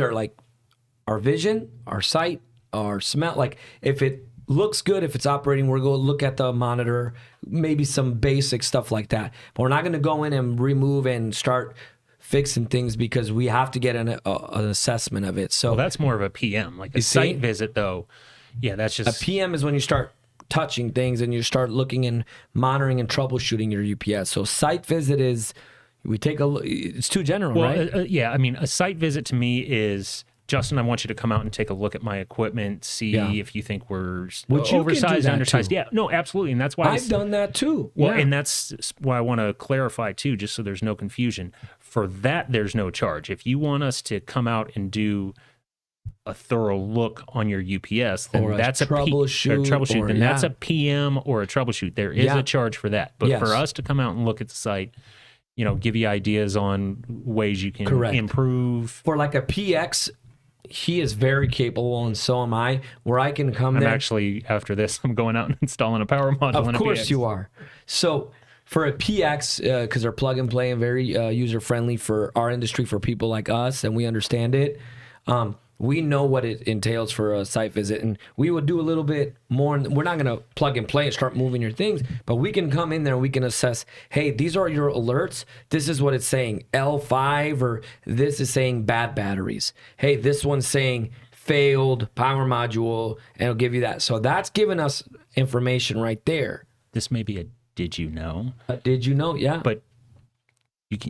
our vision, our sight, our smell. Like if it looks good, if it's operating, we're going to look at the monitor, maybe some basic stuff like that. But we're not going to go in and remove and start fixing things because we have to get an assessment of it. So that's more of a PM. Like a site visit, though, that's just... A PM is when you start touching things and you start looking and monitoring and troubleshooting your UPS. So site visit is, we take a look, it's too general, right? I mean, a site visit to me is... Justin, I want you to come out and take a look at my equipment, see if you think we're oversized, undersized. Too. Yeah, no, absolutely. And that's why I've done that too. Well, and that's why I want to clarify too, just so there's no confusion. For that, there's no charge. If you want us to come out and do a thorough look on your UPS, then that's a troubleshoot. Then that's a PM or a troubleshoot. There is a charge for that. But for us to come out and look at the site, give you ideas on ways you can improve. For like a PX, he is very capable, and so am I, where I can come there. Actually, after this, I'm going out and installing a power module. Of course you are. So for a PX, because they're plug and play and very user-friendly for our industry, for people like us, and we understand it, we know what it entails for a site visit, and we would do a little bit more. We're not going to plug and play and start moving your things, but we can come in there and we can assess, hey, these are your alerts. This is what it's saying, L5, or this is saying bad batteries. Hey, this one's saying failed power module, and it'll give you that. So that's giving us information right there. This may be a did you know? Did you know? Yeah. But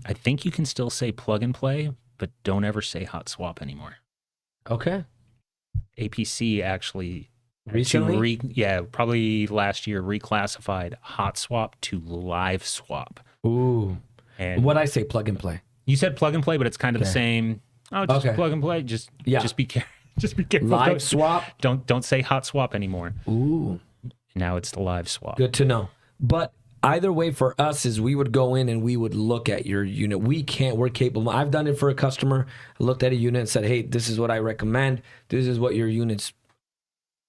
I think you can still say plug and play, but don't ever say hot swap anymore. Okay. APC actually recently, probably last year reclassified hot swap to live swap. Ooh. And what I say, plug and play. You said plug and play, but it's kind of the same. Oh, just plug and play. Just be careful. Just be careful. Live swap. Don't say hot swap anymore. Ooh. Now it's the live swap. Good to know. But either way, for us, is we would go in and we would look at your unit. We're capable. I've done it for a customer. I looked at a unit and said, hey, this is what I recommend. This is what your unit's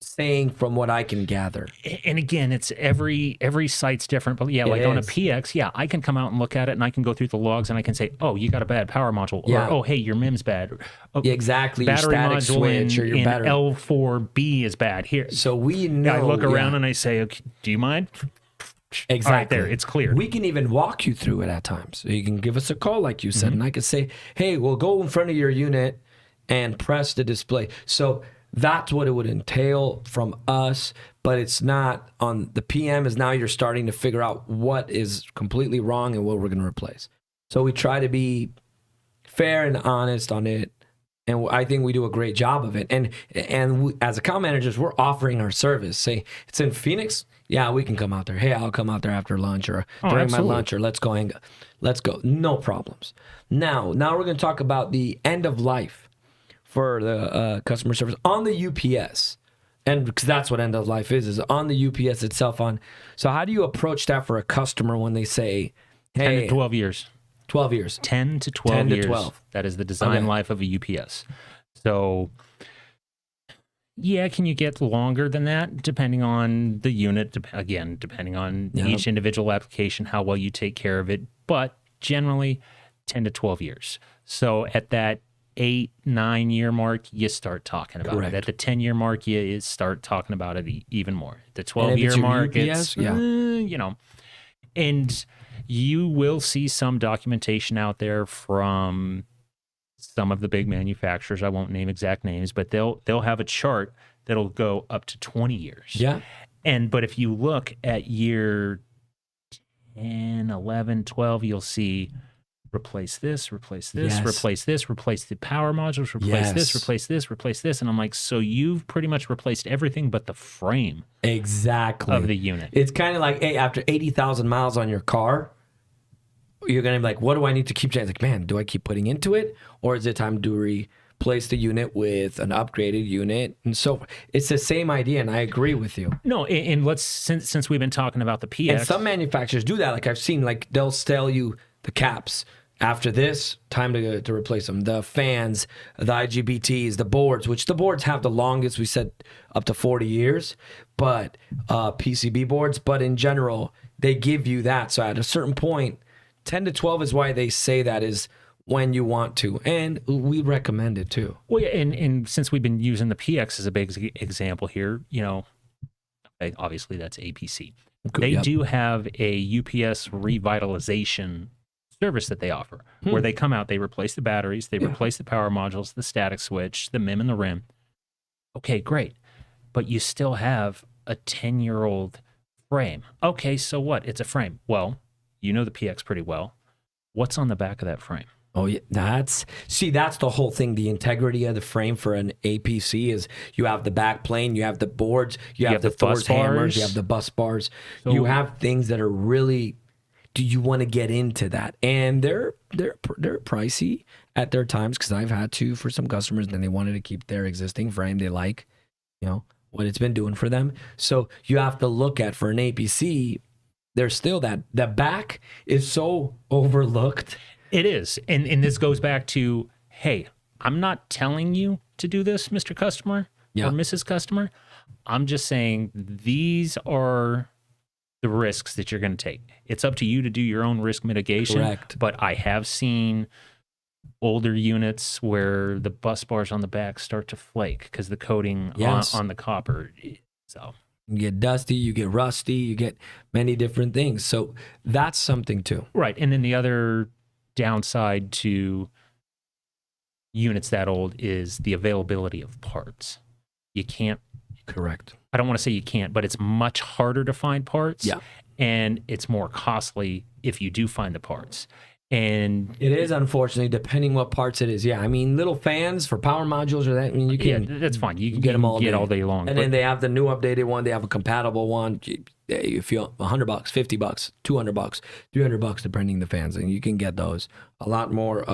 saying from what I can gather. And again, it's every site's different. But like on a PX, I can come out and look at it and I can go through the logs and I can say, oh, you got a bad power module. Or, oh, hey, your MIM's bad. Oh, exactly. Battery your static module switch or your battery. L4B is bad. Here. So we know. I look around and I say, okay, do you mind? Exactly. All right, there, it's clear. We can even walk you through it at times. So you can give us a call, like you said, and I can say, hey, we'll go in front of your unit and press the display. So that's what it would entail from us, but it's not on the PM. Is now you're starting to figure out what is completely wrong and what we're going to replace. So we try to be fair and honest on it. And I think we do a great job of it. And we, as account managers, we're offering our service. Say, it's in Phoenix? Yeah, we can come out there. Hey, I'll come out there after lunch or during my lunch, or let's go. No problems. Now we're going to talk about the end of life for the customer service on the UPS. And because that's what end of life is on the UPS itself. So how do you approach that for a customer when they say, hey, 10 to 12 years. 12 years. 10 to 12 years. 12. That is the design life of a UPS. So, can you get longer than that depending on the unit? Depending on each individual application, how well you take care of it. But generally, 10 to 12 years. So at that 8-9 year mark, you start talking about it. At the 10-year mark, you start talking about it even more. The 12-year mark, UPS, and you will see some documentation out there from some of the big manufacturers, I won't name exact names, but they'll have a chart that'll go up to 20 years. Yeah. But if you look at year 10, 11, 12, you'll see replace this, replace this, Yes. replace this, replace the power modules, replace this, Yes. replace this, replace this. And I'm like, so you've pretty much replaced everything but the frame Exactly. of the unit. It's kind of like, hey, after 80,000 miles on your car, you're going to be like, what do I need to keep changing? Like, man, do I keep putting into it? Or is it time to replace the unit with an upgraded unit? And so it's the same idea, and I agree with you. No, and let's, since we've been talking about the PX. And some manufacturers do that. Like I've seen, like they'll sell you the caps. After this, time to replace them. The fans, the IGBTs, the boards, which the boards have the longest, we said up to 40 years, but PCB boards. But in general, they give you that. So at a certain point, 10 to 12 is why they say that is when you want to. And we recommend it too. Well, yeah, and since we've been using the PX as a big example here, obviously that's APC. They Yep. do have a UPS revitalization service that they offer where they come out, they replace the batteries, they replace the power modules, the static switch, the MIM and the RIM. Okay, great. But you still have a 10-year-old frame. Okay, so what? It's a frame. Well, you know the PX pretty well. What's on the back of that frame? Oh, yeah. That's the whole thing. The integrity of the frame for an APC is you have the back plane, you have the boards, you have the bus Thor's hammers, bars. you have the bus bars. So- you have things that are really. Do you want to get into that? And they're pricey at their times because I've had to for some customers, and then they wanted to keep their existing frame. They like, what it's been doing for them. So you have to look at for an APC. There's still that the back is so overlooked. It is. And this goes back to, hey, I'm not telling you to do this, Mr. Customer Yeah. or Mrs. Customer. I'm just saying these are the risks that you're going to take. It's up to you to do your own risk mitigation. Correct. But I have seen older units where the bus bars on the back start to flake because the coating Yes. on the copper. So You get dusty, you get rusty, you get many different things. So that's something too. right. And then the other downside to units that old is the availability of parts. You can't, Correct. I don't want to say you can't, but it's much harder to find parts. Yeah. And it's more costly if you do find the parts. And It is, unfortunately, depending what parts it is. Yeah, I mean, little fans for power modules or that. I mean, you yeah, can that's fine. You can get them all get day. all day long. And but- then they have the new updated one. They have a compatible one. You feel $100, $50, $200, $300, depending the fans, and you can get those a lot more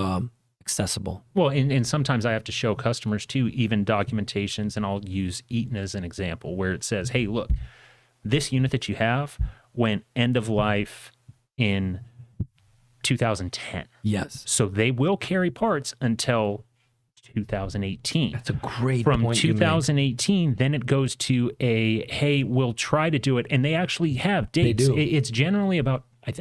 accessible. Well, and sometimes I have to show customers too, even documentations, and I'll use Eaton as an example, where it says, hey, look, this unit that you have went end of life in 2010. Yes, So they will carry parts until 2018. that's a great From point. 2018, then it goes to a, hey, we'll try to do it. And they actually have dates. do. It's generally about, I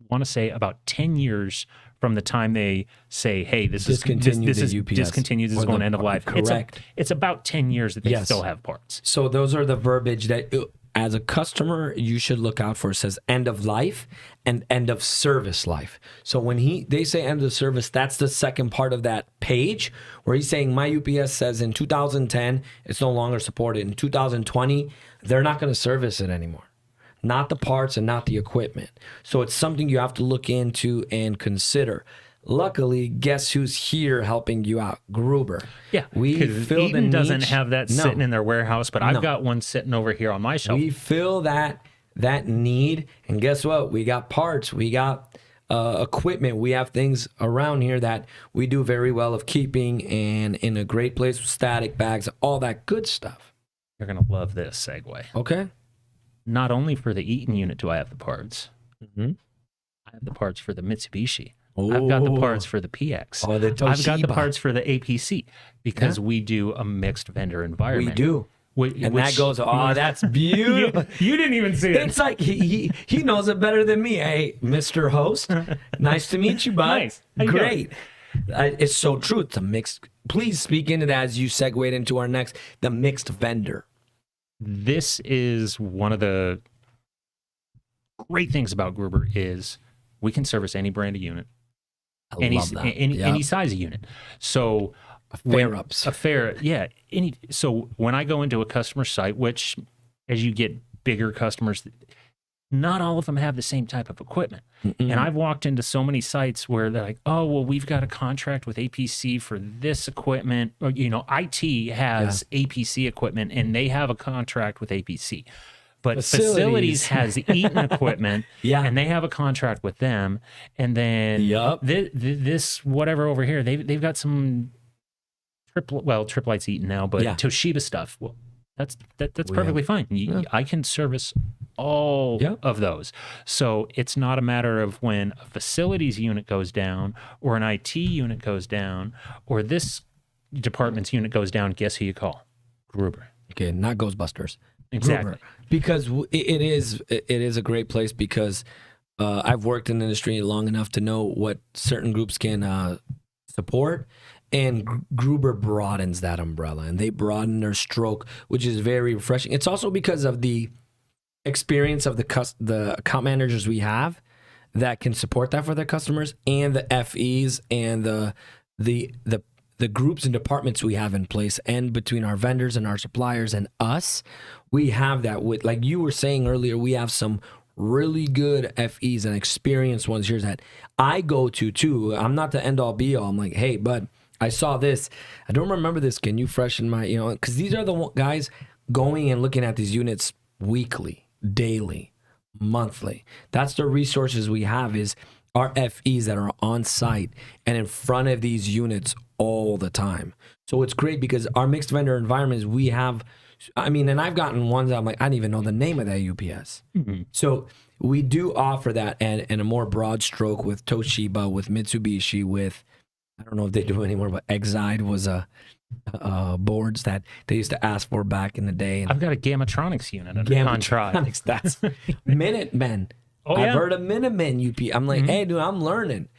want to say about 10 years from the time they say, hey, this is Discontinue this the is UPS discontinued, this or is going the- end of life. correct. It's about 10 years that they Yes. still have parts. So those are the verbiage that, as a customer, you should look out for. It says end of life and end of service life. So when they say end of service, that's the second part of that page where he's saying my UPS says in 2010 it's no longer supported. In 2020 they're not going to service it anymore. Not the parts and not the equipment. So it's something you have to look into and consider. Luckily, guess who's here helping you out? Gruber. Yeah, we 'cause fill the Eaton doesn't niche. have that No. sitting in their warehouse, but I've got one sitting over here on my shelf. We fill that need, and guess what? We got parts, we got equipment, we have things around here that we do very well of keeping, and in a great place with static bags, all that good stuff. You're going to love this segue. Okay. Not only for the Eaton unit do I have the parts, Mm-hmm. I have the parts for the Mitsubishi. I've got the Ooh. parts for the PX. Oh, the I've got the Toshiba. parts for the APC because we do a mixed vendor We environment. do. And that goes, oh, that's beautiful. You didn't even see it. It's like he knows it better than me. Hey, Mr. Host, nice to meet you, bud. Nice. How you Great. It's so true. It's a mixed. Please speak into that as you segue into our next, the mixed vendor. This is one of the great things about Gruber is we can service any brand of unit. I love that. Any size of unit. So Fair-ups. So when I go into a customer site, which as you get bigger customers, not all of them have the same type of equipment. And I've walked into so many sites where they're like, oh, well, we've got a contract with APC for this equipment. Or, IT has APC equipment and they have a contract with APC. But facilities has Eaton equipment and they have a contract with them. And then this whatever over here, they've got some Triplight's Eaton now, but Toshiba stuff. Well, that's perfectly fine. I can service all of those. So it's not a matter of when a facilities unit goes down or an IT unit goes down or this department's unit goes down. Guess who you call? Gruber. Okay, not Ghostbusters. Exactly. Gruber. Because it is a great place because I've worked in the industry long enough to know what certain groups can support. And Gruber broadens that umbrella, and they broaden their stroke, which is very refreshing. It's also because of the experience of the account managers we have that can support that for their customers, and the FEs and the groups and departments we have in place, and between our vendors and our suppliers and us, we have that. With, like you were saying earlier, we have some really good FEs and experienced ones here that I go to too. I'm not the end all be all. I'm like, hey, bud, I saw this. I don't remember this. Can you freshen my, because these are the guys going and looking at these units weekly, daily, monthly. That's the resources we have is our FEs that are on site and in front of these units all the time. So it's great because our mixed vendor environment is we have, and I've gotten ones that I'm like, I didn't even know the name of that UPS. So we do offer that and a more broad stroke with Toshiba, with Mitsubishi, with, I don't know if they do anymore, but 𝐓𝐢𝐦𝐞 was boards that they used to ask for back in the day. And I've got a Gammatronics unit under contract. That's Minutemen. I've heard of Minutemen UP. I'm like, hey, dude, I'm learning.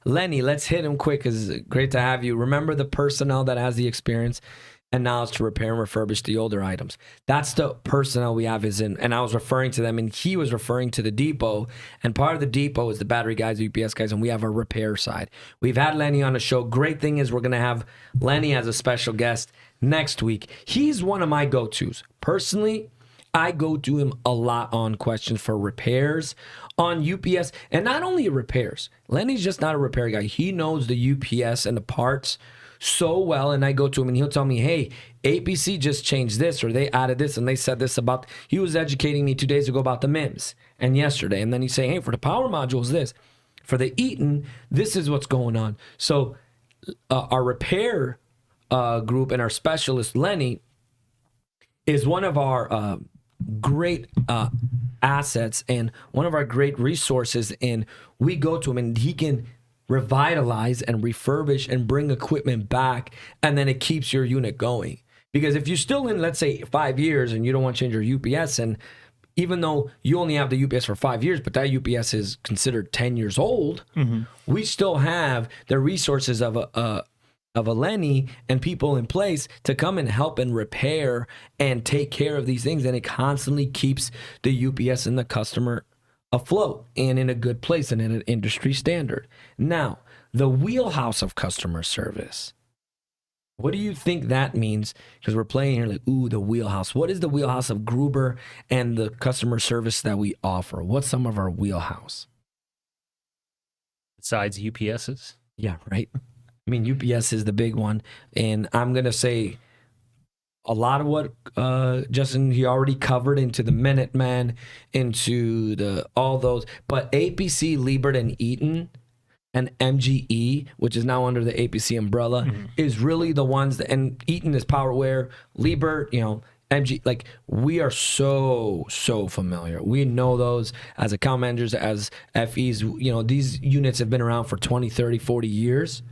Lenny, let's hit him quick because it's great to have you. Remember the personnel that has the experience and knowledge to repair and refurbish the older items. That's the personnel we have and I was referring to them and he was referring to the depot, and part of the depot is the battery guys, UPS guys, and we have a repair side. We've had Lenny on the show. Great thing is we're going to have Lenny as a special guest next week. He's one of my go-tos. Personally, I go to him a lot on questions for repairs on UPS, and not only repairs. Lenny's just not a repair guy. He knows the UPS and the parts so well, and I go to him and he'll tell me, hey, APC just changed this, or they added this and they said this about, he was educating me 2 days ago about the MIMS and yesterday, and then he's saying, hey, for the power modules this, for the Eaton, this is what's going on. So our repair group and our specialist Lenny is one of our great assets and one of our great resources, and we go to him and he can revitalize and refurbish and bring equipment back, and then it keeps your unit going. Because if you're still in, let's say, 5 years and you don't want to change your UPS, and even though you only have the UPS for 5 years, but that UPS is considered 10 years old, we still have the resources of a Lenny and people in place to come and help and repair and take care of these things, and it constantly keeps the UPS and the customer afloat and in a good place and in an industry standard. Now, the wheelhouse of customer service. What do you think that means? Because we're playing here like, ooh, the wheelhouse. What is the wheelhouse of Gruber and the customer service that we offer? What's some of our wheelhouse? Besides UPSs? Yeah, right. I mean, UPS is the big one. And I'm going to say a lot of what Justin, he already covered into the Minuteman, into all those. But APC, Liebert, and Eaton, and MGE, which is now under the APC umbrella, is really the ones that, and Eaton is Powerware, Liebert, MG, like we are so familiar. We know those as account managers, as FEs. These units have been around for 20, 30, 40 years.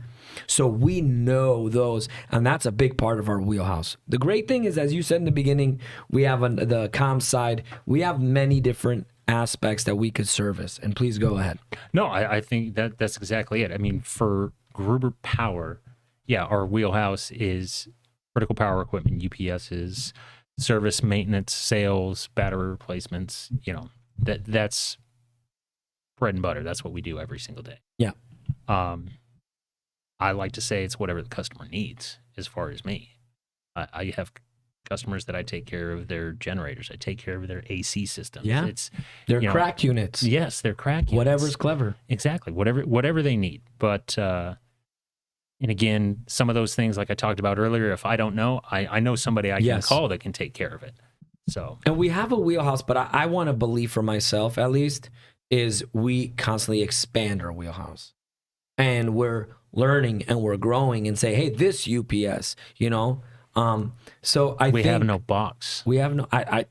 So we know those, and that's a big part of our wheelhouse. The great thing is, as you said in the beginning, we have on the comm side, we have many different aspects that we could service. And please go ahead. No, I think that's exactly it. I mean, for Gruber Power, our wheelhouse is critical power equipment, UPSs, service, maintenance, sales, battery replacements. That's bread and butter. That's what we do every single day. Yeah. I like to say it's whatever the customer needs as far as me. I have customers that I take care of their generators. I take care of their AC systems. Yeah. It's They're crack units. Yes, they're crack units. Whatever's clever. Exactly. Whatever they need. But and again, some of those things, like I talked about earlier, if I don't know, I know somebody I can call that can take care of it. So, and we have a wheelhouse, but I want to believe for myself, at least, is we constantly expand our wheelhouse, and we're learning and we're growing and say, hey, this UPS, you know. So I think we have no box. We have no. I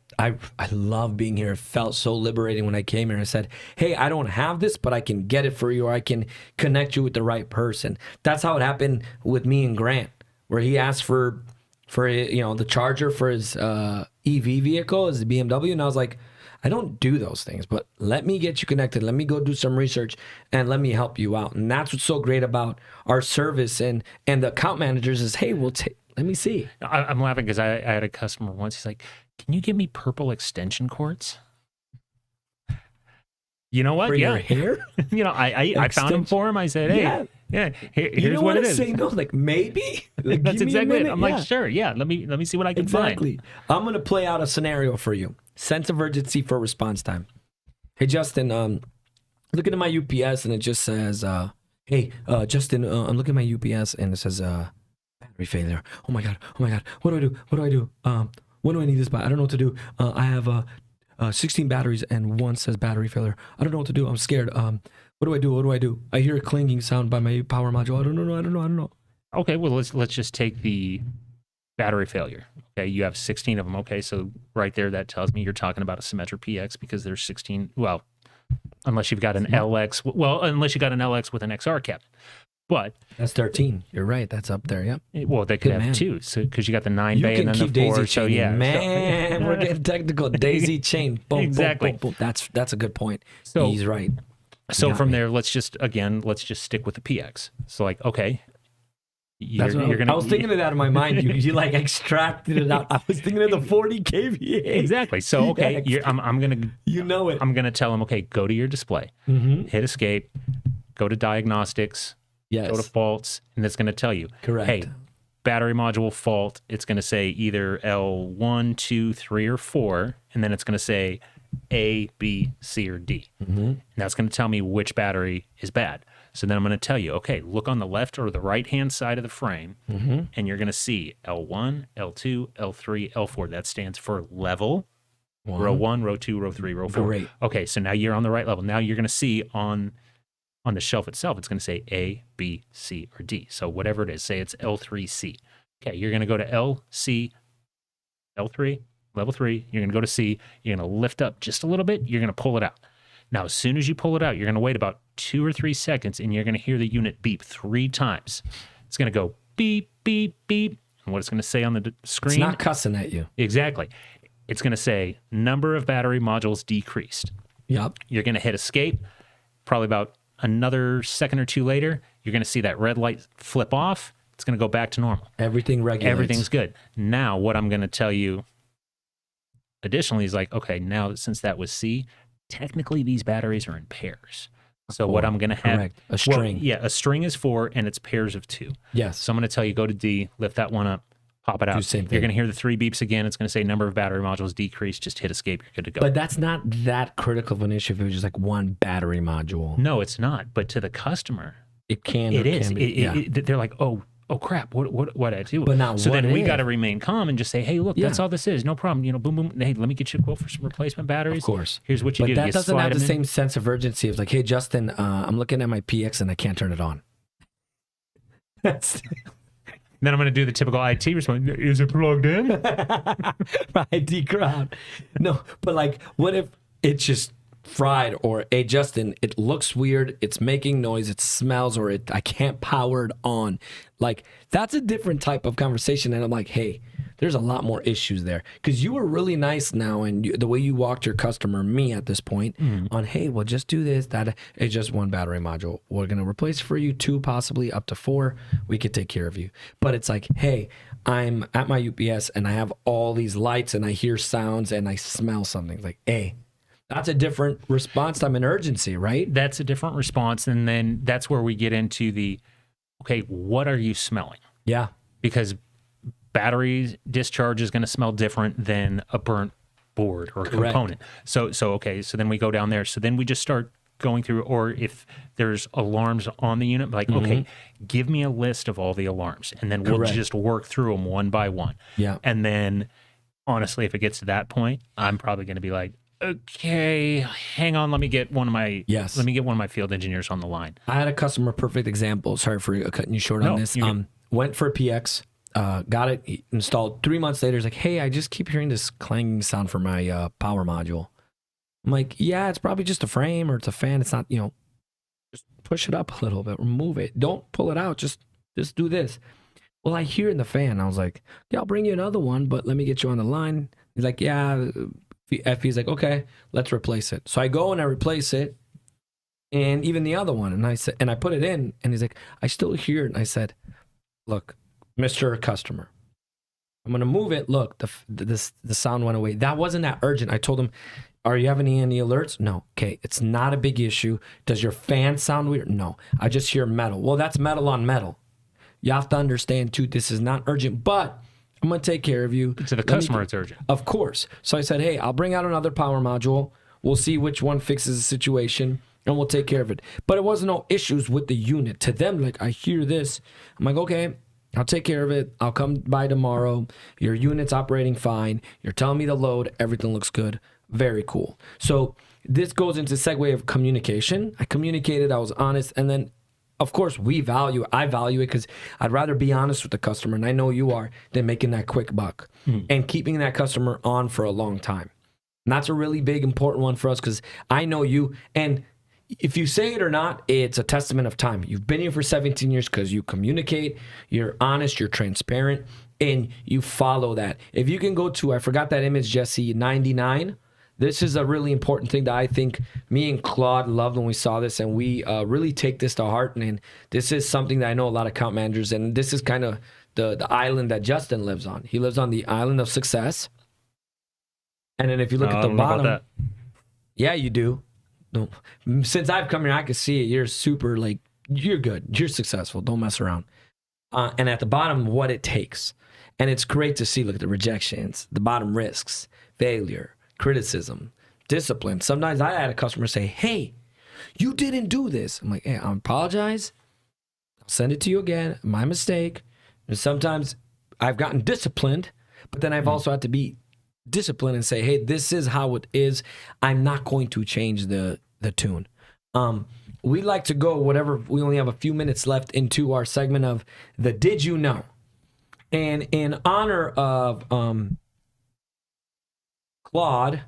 love being here. It felt so liberating when I came here and I said, hey, I don't have this, but I can get it for you, or I can connect you with the right person. That's how it happened with me and Grant, where he asked for the charger for his EV vehicle, his BMW, and I was like, I don't do those things, but let me get you connected. Let me go do some research and let me help you out. And that's what's so great about our service and the account managers is, hey, let me see. I'm laughing because I had a customer once. He's like, can you give me purple extension cords? You know what? For your hair? I found them for him. I said, hey, here's what it is. Say no, like maybe. Like, that's exactly it. I'm like, sure, yeah. Let me see what I can find. I'm gonna play out a scenario for you. Sense of urgency for response time. Hey Justin, looking at my UPS and it just says, hey Justin, I'm looking at my UPS and it says battery failure. Oh my god. What do I do? When do I need this by? I don't know what to do. I have 16 batteries and one says battery failure. I don't know what to do. I'm scared. What do I do? I hear a clanging sound by my power module. I don't know. Okay, well let's just take the battery failure. Okay, you have 16 of them. Okay, so right there that tells me you're talking about a Symmetra PX because there's 16. Well, unless you've got an LX. Well, unless you got an LX with an XR cabinet. But that's 13. You're right. That's up there. Yep. Well, they could have two. So because you got the 9 bay and then the 4. So yeah, man, we're getting technical. Daisy chain. Boom, exactly. Boom. That's a good point. So he's right. So from there, let's just stick with the PX. So like, okay, you're gonna. I was thinking of that in my mind. You like extracted it out. I was thinking of the 40 kVA. Exactly. So okay, I'm gonna. You know it. I'm gonna tell him, okay, go to your display, hit escape, go to diagnostics. Yes. Go to faults, and it's going to tell you, correct. Hey, battery module fault. It's going to say either L1, 2, 3, or 4, and then it's going to say A, B, C, or D. And that's going to tell me which battery is bad. So then I'm going to tell you, okay, look on the left or the right-hand side of the frame, and you're going to see L1, L2, L3, L4. That stands for level. Row 1, row 2, row 3, row 4. Great. Okay, so now you're on the right level. Now you're going to see on the shelf itself, it's going to say A, B, C, or D. So whatever it is, say it's L3C. Okay, you're going to go to LC, L3, level 3. You're going to go to C. You're going to lift up just a little bit. You're going to pull it out. Now, as soon as you pull it out, you're going to wait about 2 or 3 seconds, and you're going to hear the unit beep 3 times. It's going to go beep, beep, beep. And what it's going to say on the screen? It's not cussing at you. Exactly. It's going to say number of battery modules decreased. Yep. You're going to hit escape. Probably about another second or 2 later, you're going to see that red light flip off. It's going to go back to normal. Everything regulates. Everything's good. Now, what I'm going to tell you additionally is like, okay, now since that was C, technically these batteries are in pairs. So what I'm going to have... Correct. A string. Well, yeah, a string is 4, and it's pairs of 2. Yes. So I'm going to tell you, go to D, lift that one up, pop it out. Do the same thing. You're going to hear the 3 beeps again. It's going to say number of battery modules decreased. Just hit escape. You're good to go. But that's not that critical of an issue if it was just like one battery module. No, it's not. But to the customer, it can. It is. Can be, they're like, oh crap, what I do? But now, so what then we if? got to remain calm and just say, hey, look, that's all this is. No problem. Boom, boom. Hey, let me get you a quote for some replacement batteries. Of course. Here's what you do. But that You doesn't slide have the them in. same sense of urgency. It's like, hey, Justin, I'm looking at my PX and I can't turn it on. That's Then I'm going to do the typical IT response. Is it plugged in? IT crowd. No, but like, what if it's just fried, or hey, Justin, it looks weird, it's making noise, it smells, or I can't power it on. Like, that's a different type of conversation. And I'm like, hey, there's a lot more issues there. Because you were really nice now, and the way you walked your customer, me at this point, on, hey, well, just do this, that. It's just one battery module. We're going to replace for you 2, possibly up to 4. We could take care of you. But it's like, hey, I'm at my UPS, and I have all these lights, and I hear sounds, and I smell something. It's like, hey, That's a different response time and urgency, right? That's a different response. And then that's where we get into okay, what are you smelling? Yeah. Because battery discharge is going to smell different than a burnt board or component. So okay, so then we go down there. So then we just start going through, or if there's alarms on the unit, like, okay, give me a list of all the alarms, and then we'll just work through them one by one. Yeah. And then, honestly, if it gets to that point, I'm probably going to be like, okay, hang on, let me get one of my field engineers on the line. I had a customer, perfect example. Sorry for cutting you short on this. Went for a PX, got it installed. 3 months later, he's like, hey, I just keep hearing this clanging sound from my power module. I'm like, yeah, it's probably just a frame or it's a fan. It's not, just push it up a little bit, remove it. Don't pull it out. Just do this. Well, I hear in the fan. I was like, yeah, I'll bring you another one, but let me get you on the line. He's like, yeah. He's like, okay, let's replace it. So I go and I replace it, and even the other one. And I put it in, and he's like, I still hear it. And I said, look, Mr. Customer, I'm gonna move it. Look, the sound went away. That wasn't that urgent. I told him, are you having any alerts? No. Okay, it's not a big issue. Does your fan sound weird? No. I just hear metal. Well, that's metal on metal. You have to understand too, this is not urgent, but I'm going to take care of you. To the customer, it's urgent. Of course. So I said, hey, I'll bring out another power module. We'll see which one fixes the situation, and we'll take care of it. But it wasn't no issues with the unit. To them, like, I hear this. I'm like, okay, I'll take care of it. I'll come by tomorrow. Your unit's operating fine. You're telling me the load. Everything looks good. Very cool. So this goes into segue of communication. I communicated. I was honest. And then, of course, I value it because I'd rather be honest with the customer, and I know you are, than making that quick buck and keeping that customer on for a long time. And that's a really big, important one for us because I know you. And if you say it or not, it's a testament of time. You've been here for 17 years because you communicate, you're honest, you're transparent, and you follow that. If you can go to, I forgot that image, Jesse, 99. This is a really important thing that I think me and Claude loved when we saw this, and we really take this to heart. And this is something that I know a lot of account managers, and this is kind of the island that Justin lives on. He lives on the island of success. And then if you look at the bottom, yeah, you do. No, since I've come here, I can see it. You're super, like, you're good. You're successful. Don't mess around. And at the bottom, what it takes. And it's great to see, look at the rejections, the bottom risks, failure, criticism, discipline. Sometimes I had a customer say, hey, you didn't do this. I'm like, hey, I apologize. I'll send it to you again. My mistake. And sometimes I've gotten disciplined, but then I've also had to be disciplined and say, hey, this is how it is. I'm not going to change the tune. We like to go whatever, we only have a few minutes left into our segment of the Did You Know? And in honor of Claude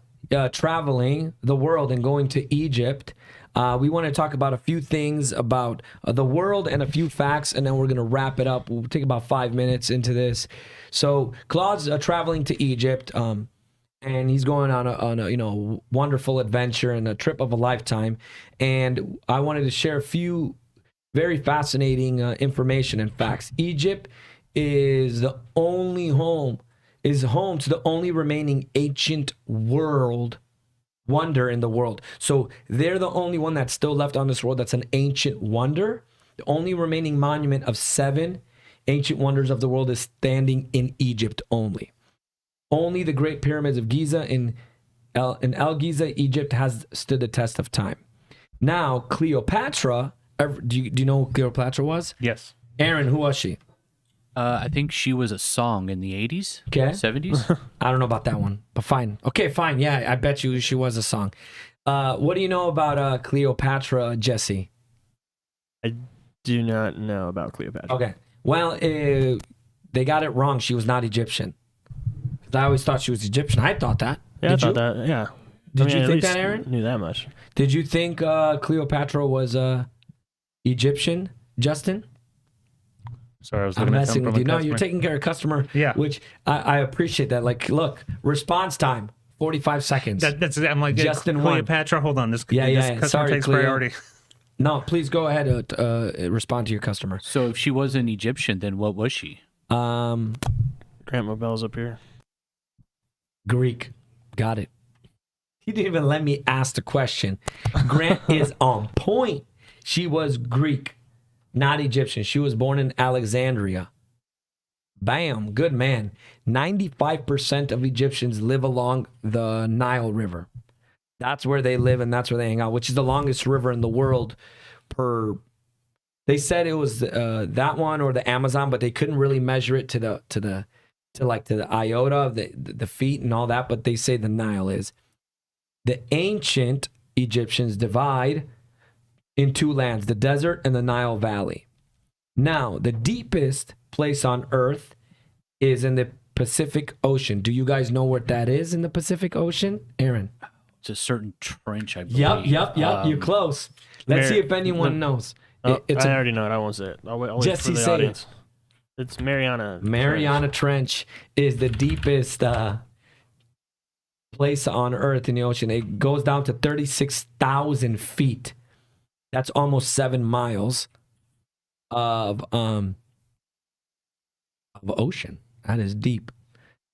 traveling the world and going to Egypt, we want to talk about a few things about the world and a few facts, and then we're going to wrap it up. We'll take about 5 minutes into this. So Claude's traveling to Egypt, and he's going on a wonderful adventure and a trip of a lifetime. And I wanted to share a few very fascinating information and facts. Egypt is home to the only remaining ancient world wonder in the world. So they're the only one that's still left on this world that's an ancient wonder. The only remaining monument of 7 ancient wonders of the world is standing in Egypt only. Only the Great Pyramids of Giza in El Giza, Egypt, has stood the test of time. Now, Cleopatra, do you know who Cleopatra was? Yes. Aaron, who was she? I think she was a song in the 80s, Okay. 70s. I don't know about that one, but fine. Okay, fine. Yeah, I bet you she was a song. What do you know about Cleopatra, Jesse? I do not know about Cleopatra. Okay. Well, they got it wrong. She was not Egyptian. 'Cause I always thought she was Egyptian. I thought that. Yeah, I thought that. Yeah. Did you at think least that, Aaron? Knew that much. Did you think Cleopatra was Egyptian, Justin? Sorry, I was I'm looking at messing something with from you. a No, customer. you're taking care of customer. Yeah. Which I appreciate that. Like, look, response time, 45 seconds. That's I'm like, Justin won. Cleopatra, hold on. This Yeah. customer Sorry, takes Cleo. priority. No, please go ahead and respond to your customer. So if she wasn't Egyptian, then what was she? Grandma Bell's up here. Greek. Got it. He didn't even let me ask the question. Grant is on point. She was Greek, not Egyptian. She was born in Alexandria. Bam, good man. 95% of Egyptians live along the Nile River. That's where they live and that's where they hang out, which is the longest river in the world per. They said it was that one or the Amazon, but they couldn't really measure it to the iota of the feet and all that. But they say the Nile is. The ancient Egyptians divide in two lands, the desert and the Nile Valley. Now, the deepest place on Earth is in the Pacific Ocean. Do you guys know what that is in the Pacific Ocean? Aaron? It's a certain trench, I believe. Yep. You're close. Let's see if anyone knows. I already know it. I won't say it. I'll wait Jesse, for the say audience. It's Mariana. Mariana Trench is the deepest place on Earth in the ocean. It goes down to 36,000 feet. That's almost 7 miles of ocean. That is deep.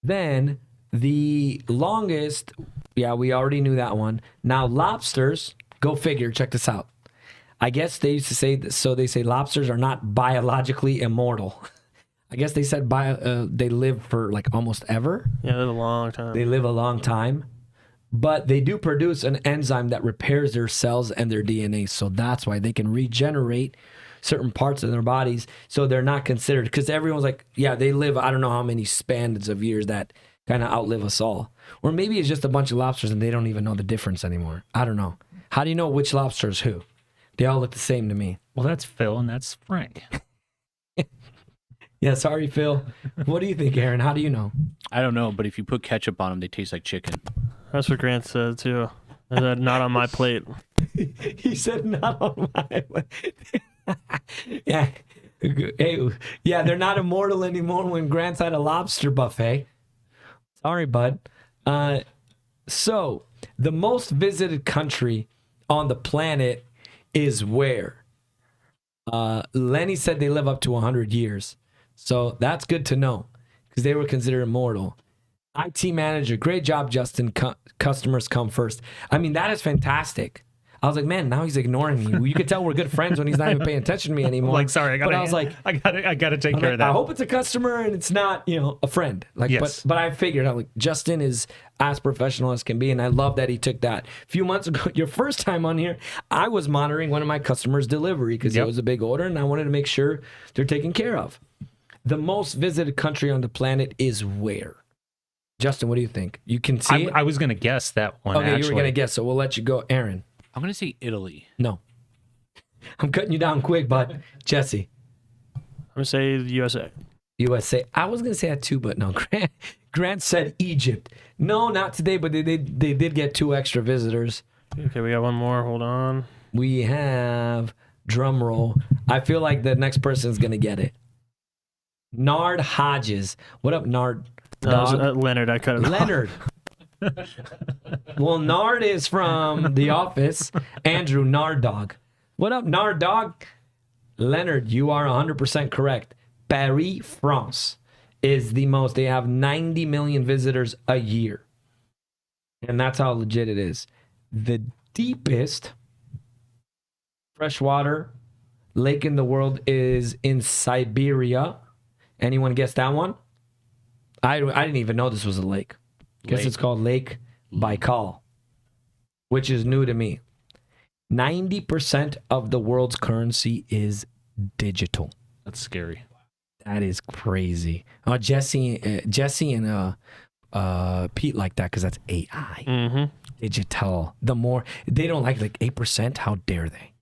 Then the longest, we already knew that one. Now lobsters, go figure, check this out. I guess they used to say, so they say lobsters are not biologically immortal. I guess they said they live for like almost ever. Yeah, they live a long time. They live a long time. But they do produce an enzyme that repairs their cells and their DNA. So that's why they can regenerate certain parts of their bodies. So they're not considered, because everyone's like, yeah, they live, I don't know how many spans of years that kind of outlive us all. Or maybe it's just a bunch of lobsters and they don't even know the difference anymore. I don't know. How do you know which lobster is who? They all look the same to me. Well, that's Phil and that's Frank. Yeah, sorry, Phil. What do you think, Aaron? How do you know? I don't know, but if you put ketchup on them, they taste like chicken. That's what Grant said too. I said, not on my plate. He said not on my plate. Yeah. Hey, yeah, they're not immortal anymore when Grant's at a lobster buffet. Sorry, bud. So, the most visited country on the planet is where? Lenny said they live up to 100 years. So that's good to know because they were considered immortal. IT manager, great job, Justin. Customers come first. I mean, that is fantastic. I was like, man, now he's ignoring me. You could tell we're good friends when he's not even paying attention to me anymore. Like, sorry, I gotta take care of that. I hope it's a customer and it's not, a friend. Like, yes. but I figured out, like, Justin is as professional as can be, and I love that he took that. A few months ago, your first time on here, I was monitoring one of my customers' delivery because it was a big order, and I wanted to make sure they're taken care of. The most visited country on the planet is where? Justin, what do you think? You can see it? I was gonna guess that one. Okay, actually. you were gonna guess, so we'll let you go, Aaron. I'm going to say Italy. No. I'm cutting you down quick, bud. Jesse. I'm going to say the USA. USA. I was going to say that too, but no. Grant said Egypt. No, not today, but they did get 2 extra visitors. Okay, we got one more. Hold on. We have, drum roll. I feel like the next person is going to get it. Nard Hodges. What up, Nard? Leonard, I cut it off. Leonard. Well, Nard is from The Office. Andrew, Nard Dog. What up, Nard Dog? Leonard, you are 100% correct. Paris, France is the most. They have 90 million visitors a year. And that's how legit it is. The deepest freshwater lake in the world is in Siberia. Anyone guess that one? I didn't even know this was a lake. Guess it's called Lake Baikal, which is new to me. 90% of the world's currency is digital. That's scary. That is crazy. Oh, Jesse and Pete like that because that's AI. Mm-hmm. Digital. The more they don't like 8%. How dare they?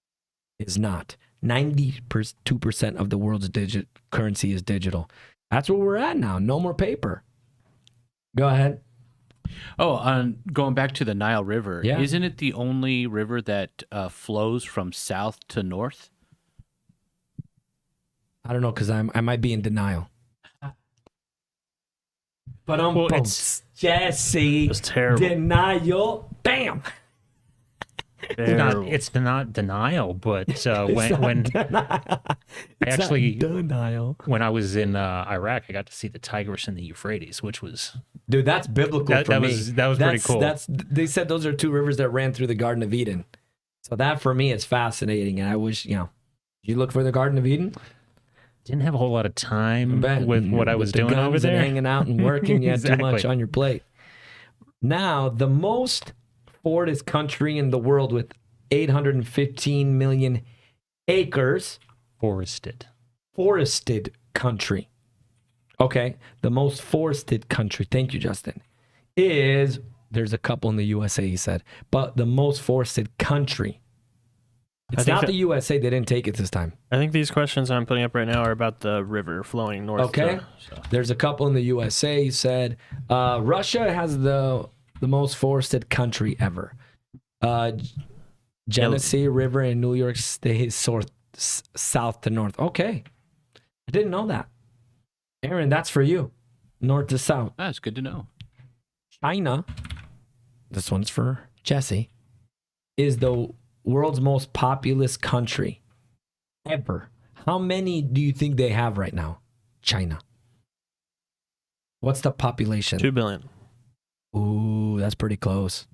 Is not. 92% of the world's currency is digital. That's where we're at now. No more paper. Go ahead. Oh, going back to the Nile River, Yeah. Isn't it the only river that flows from south to north? I don't know because I might be in denial. But it's Jesse. It's terrible. Denial. Bam. It's not denial, but when It's It's not actually, denial. when I was in Iraq, I got to see the Tigris and the Euphrates, which was Dude, that's biblical that, for that me. was that was pretty cool. They said those are two rivers that ran through the Garden of Eden. So that for me is fascinating. And I wish, you look for the Garden of Eden? Didn't have a whole lot of time Bet. with what I was the doing guns over and there. hanging out and working. You had too much Exactly. on your plate. Now, the most forested country in the world with 815 million acres, Forested. forested country. Okay, the most forested country. Thank you, Justin. There's a couple in the USA, he said, but the most forested country. It's think not that- the USA. They didn't take it this time. I think these questions I'm putting up right now are about the river flowing north. Okay. There's a couple in the USA. He said Russia has the most forested country ever. Genesee River in New York State, south to north. Okay. I didn't know that. Aaron, that's for you. North to south. That's good to know. China, this one's for Jesse, is the world's most populous country ever. How many do you think they have right now? China. What's the population? 2 billion. Ooh, that's pretty close.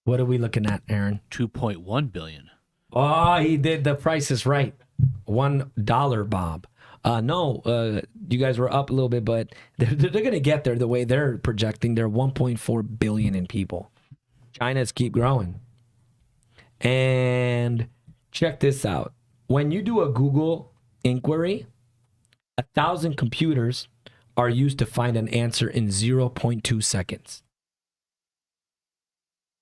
What are we looking at, Aaron? 2.1 billion. Oh, he did. The price is right. $1, Bob. No, you guys were up a little bit, but they're going to get there the way they're projecting. They're 1.4 billion in people. China's keep growing. And check this out. When you do a Google inquiry, 1,000 computers are used to find an answer in 0.2 seconds.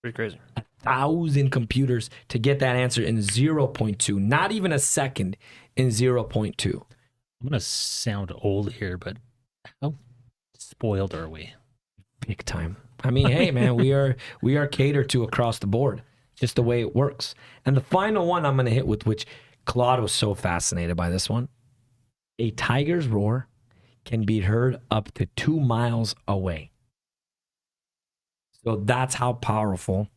Pretty crazy. 1,000 computers to get that answer in 0.2, not even a second, in 0.2. I'm gonna sound old here, but how spoiled are we? Big time. I mean, hey man, we are catered to across the board, just the way it works. And the final one I'm gonna hit with, which Claude was so fascinated by this one. A tiger's roar can be heard up to 2 miles away. So that's how powerful.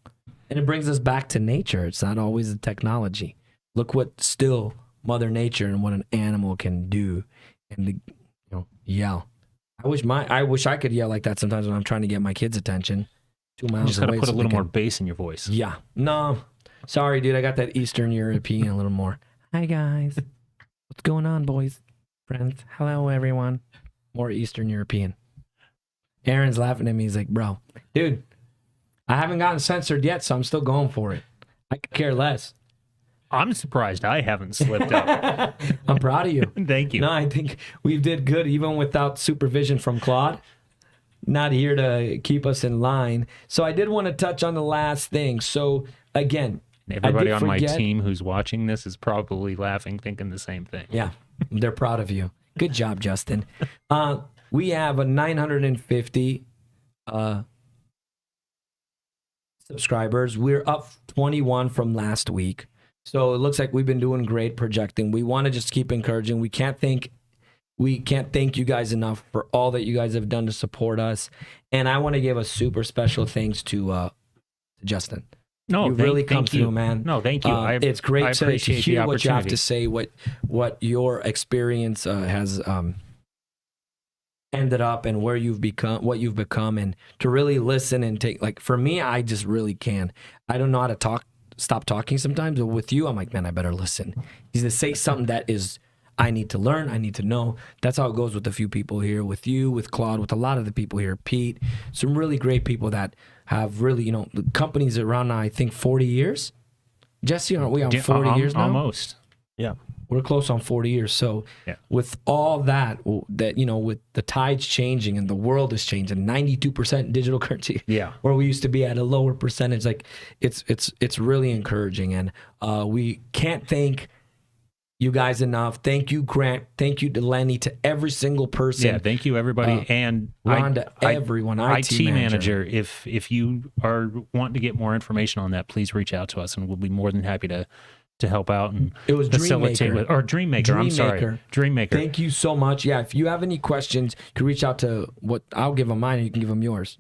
And it brings us back to nature. It's not always the technology. Look what still Mother Nature and what an animal can do, and yell. I wish I could yell like that sometimes when I'm trying to get my kids' attention. 2 miles You just gotta away put a so they little more can- bass in your voice. Yeah. No. Sorry, dude. I got that Eastern European a little more. Hi guys. What's going on, boys? Friends. Hello, everyone. More Eastern European. Aaron's laughing at me. He's like, bro, dude, I haven't gotten censored yet, so I'm still going for it. I could care less. I'm surprised I haven't slipped up. I'm proud of you. Thank you. No, I think we did good even without supervision from Claude. Not here to keep us in line. So I did want to touch on the last thing. So again, Everybody I on did my forget- team who's watching this is probably laughing, thinking the same thing. Yeah, they're proud of you. Good job, Justin. We have a 950 subscribers. We're up 21 from last week. So it looks like we've been doing great projecting. We want to just keep encouraging. We can't thank you guys enough for all that you guys have done to support us. And I want to give a super special thanks to Justin. No, You really come through, man. No, thank you. It's great I to appreciate the hear what you have opportunity. to say, what your experience has ended up, and where you've become, what you've become, and to really listen and take. Like for me, I just really can. I don't know how to stop talking sometimes, but with you, I'm like, man, I better listen. He's to say something that is. I need to learn. I need to know. That's how it goes with a few people here, with you, with Claude, with a lot of the people here, Pete, some really great people that have really, the companies around now, I think 40 years. Jesse, aren't we on 40 years now? Almost. Yeah. We're close on 40 years. So Yeah. with all that, with the tides changing and the world is changing, 92% digital currency, Yeah. where we used to be at a lower percentage, like it's really encouraging. And we can't thank you guys enough. Thank you, Grant. Thank you to Lenny, to every single person. Yeah, thank you everybody, and Rhonda, everyone, IT manager. If you are wanting to get more information on that, please reach out to us, and we'll be more than happy to help out and It was facilitate Dreammaker. Dreammaker. I'm sorry, Dreammaker. Thank you so much. Yeah, if you have any questions, you can reach out to I'll give them mine and you can give them yours.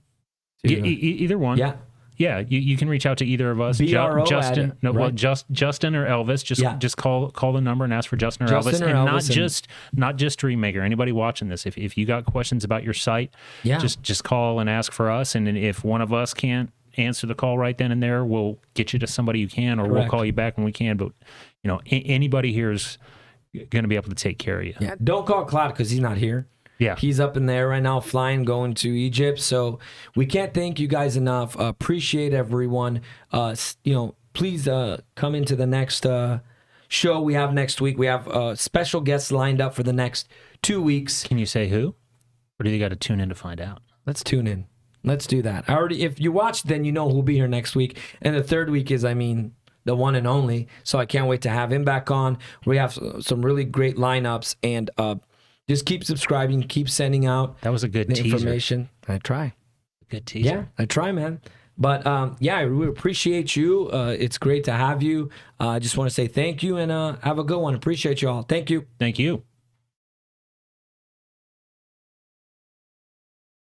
So, Either one. Yeah. Yeah, you can reach out to either of us. BRO Justin, at- no, well, right. Justin or Elvis. Just call the number and ask for Justin or Justin Elvis, or and Elvis not just Dream Maker. Anybody watching this, if you got questions about your site, Yeah. just call and ask for us. And then if one of us can't answer the call right then and there, we'll get you to somebody who can, or we'll Correct. call you back when we can. But anybody here is going to be able to take care of you. Yeah, don't call Claude because he's not here. Yeah. He's up in there right now, flying, going to Egypt. So we can't thank you guys enough. Appreciate everyone. Please come into the next show we have next week. We have special guests lined up for the next 2 weeks. Can you say who, or do you got to tune in to find out? Let's tune in. Let's do that. If you watched, then you know who'll be here next week. And the third week is, the one and only. So I can't wait to have him back on. We have some really great lineups, and just keep subscribing, keep sending out That was a good the teaser. information. I try. Good teaser. Yeah, I try, man. But I really appreciate you. It's great to have you. I just want to say thank you, and have a good one. Appreciate you all. Thank you. Thank you.